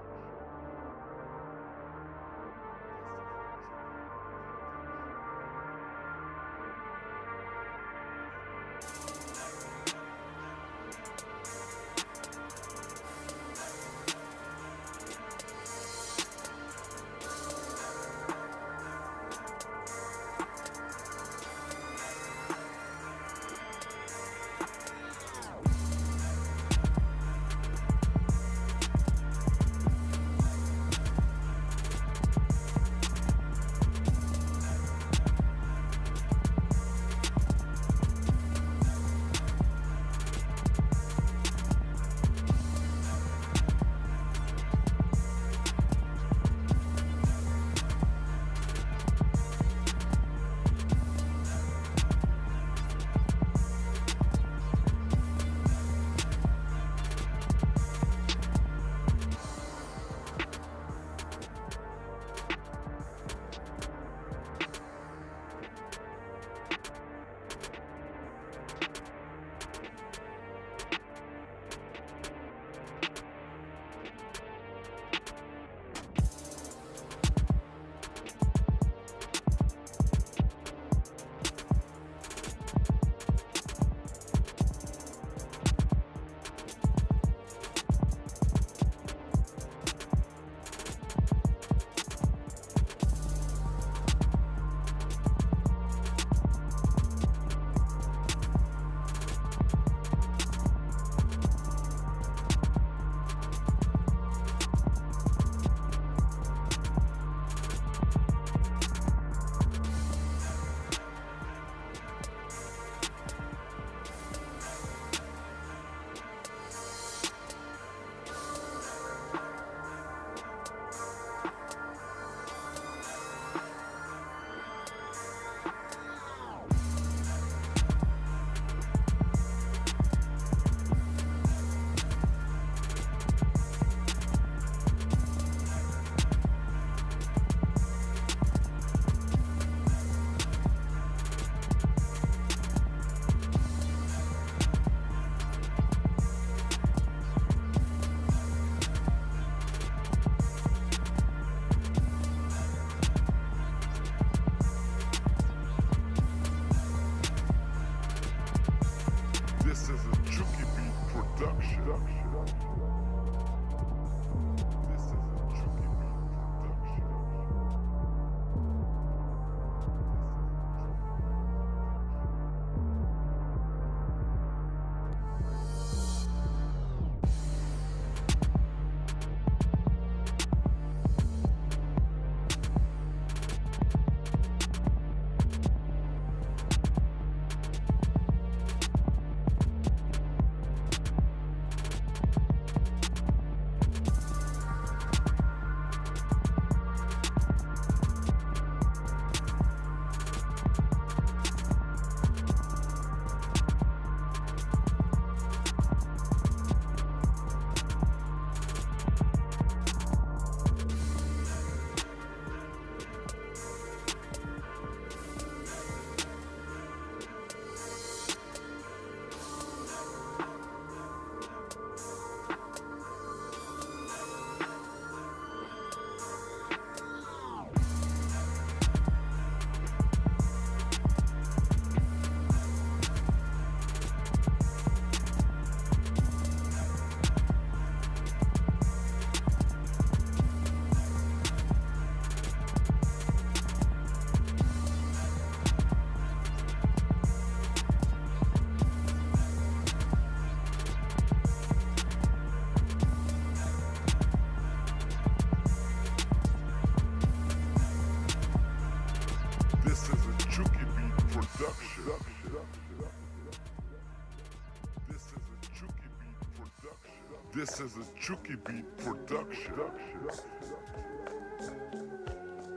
is a Chucky Beat production.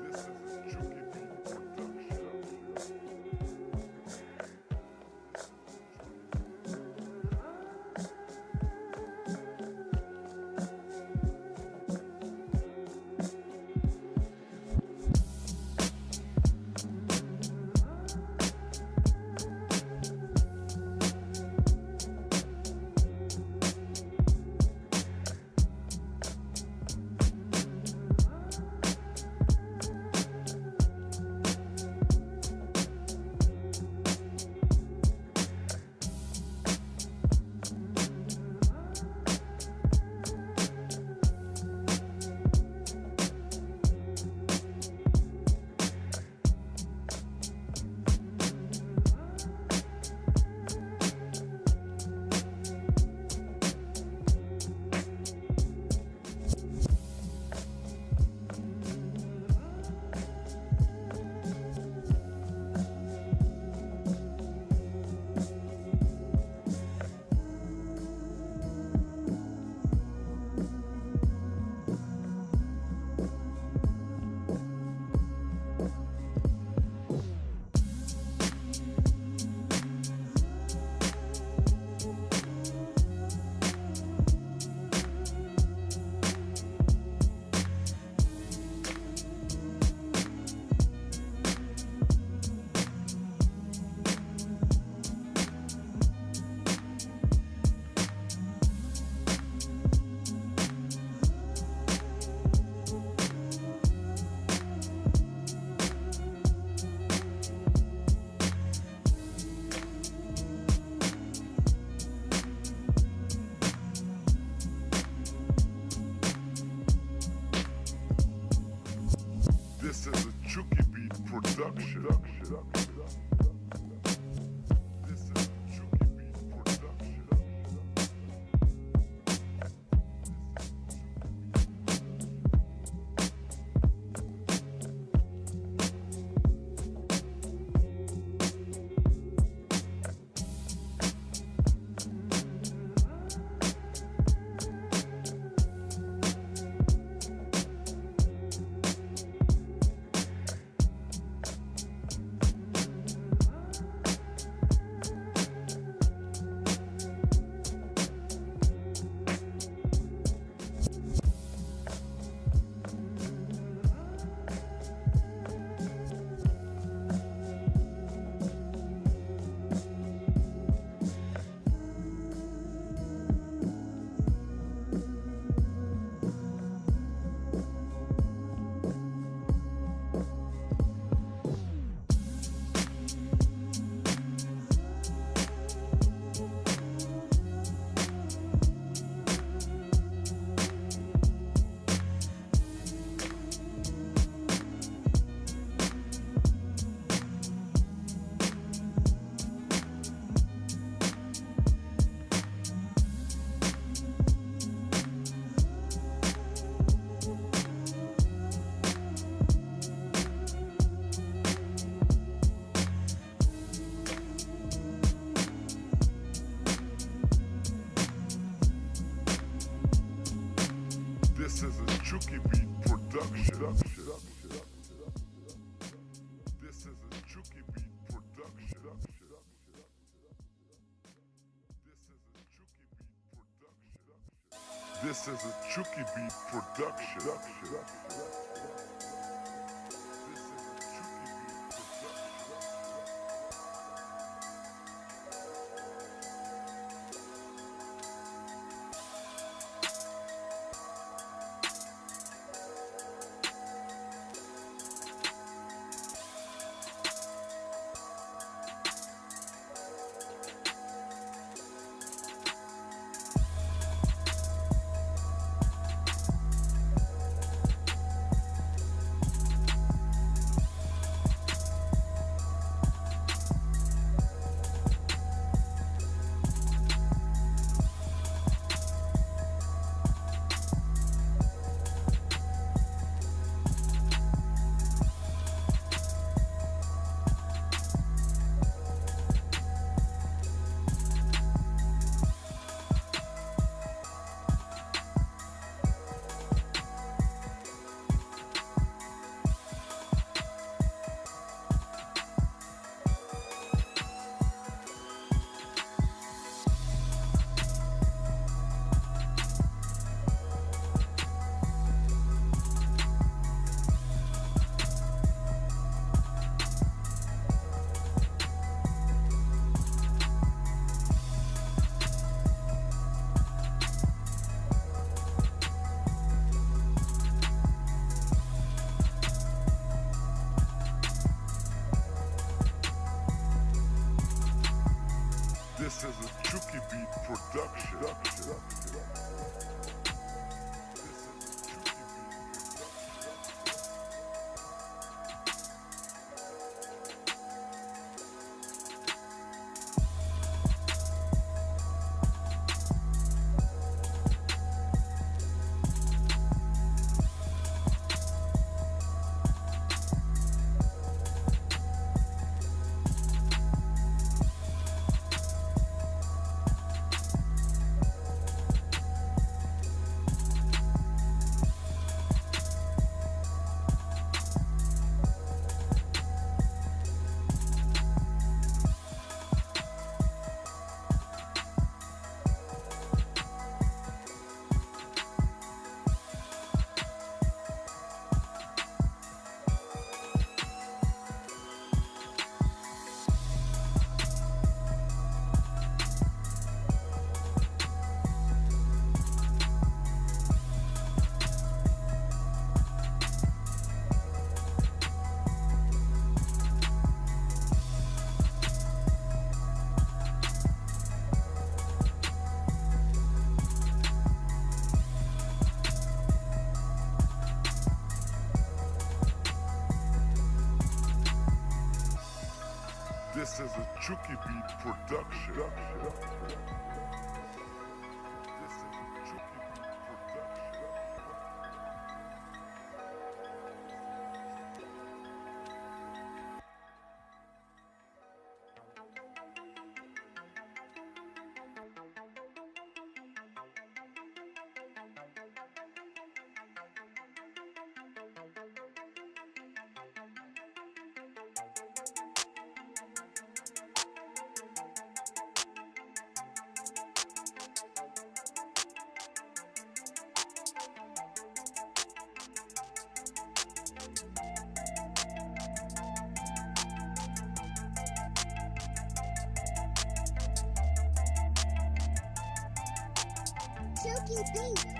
This is a Chucky Beat production. This is a Chucky Beat production. This is a Chucky Beat production. This is a Chucky Beat production. This is a Chucky Beat production. This is a Chucky Beat production. This is a Chucky Beat production. This is a Chucky Beat production. Chucky Beat.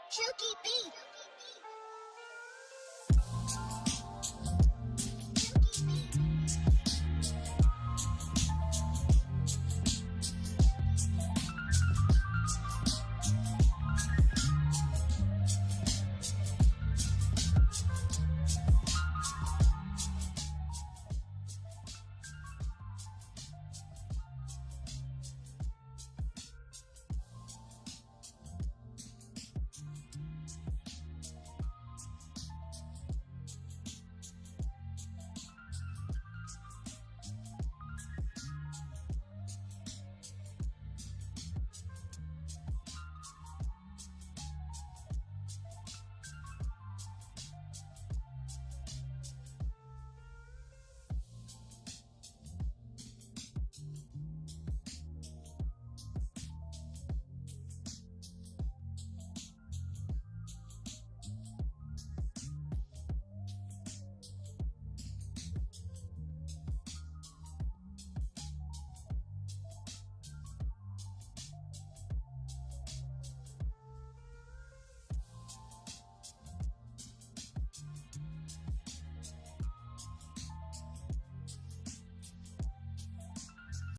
Chucky Beat.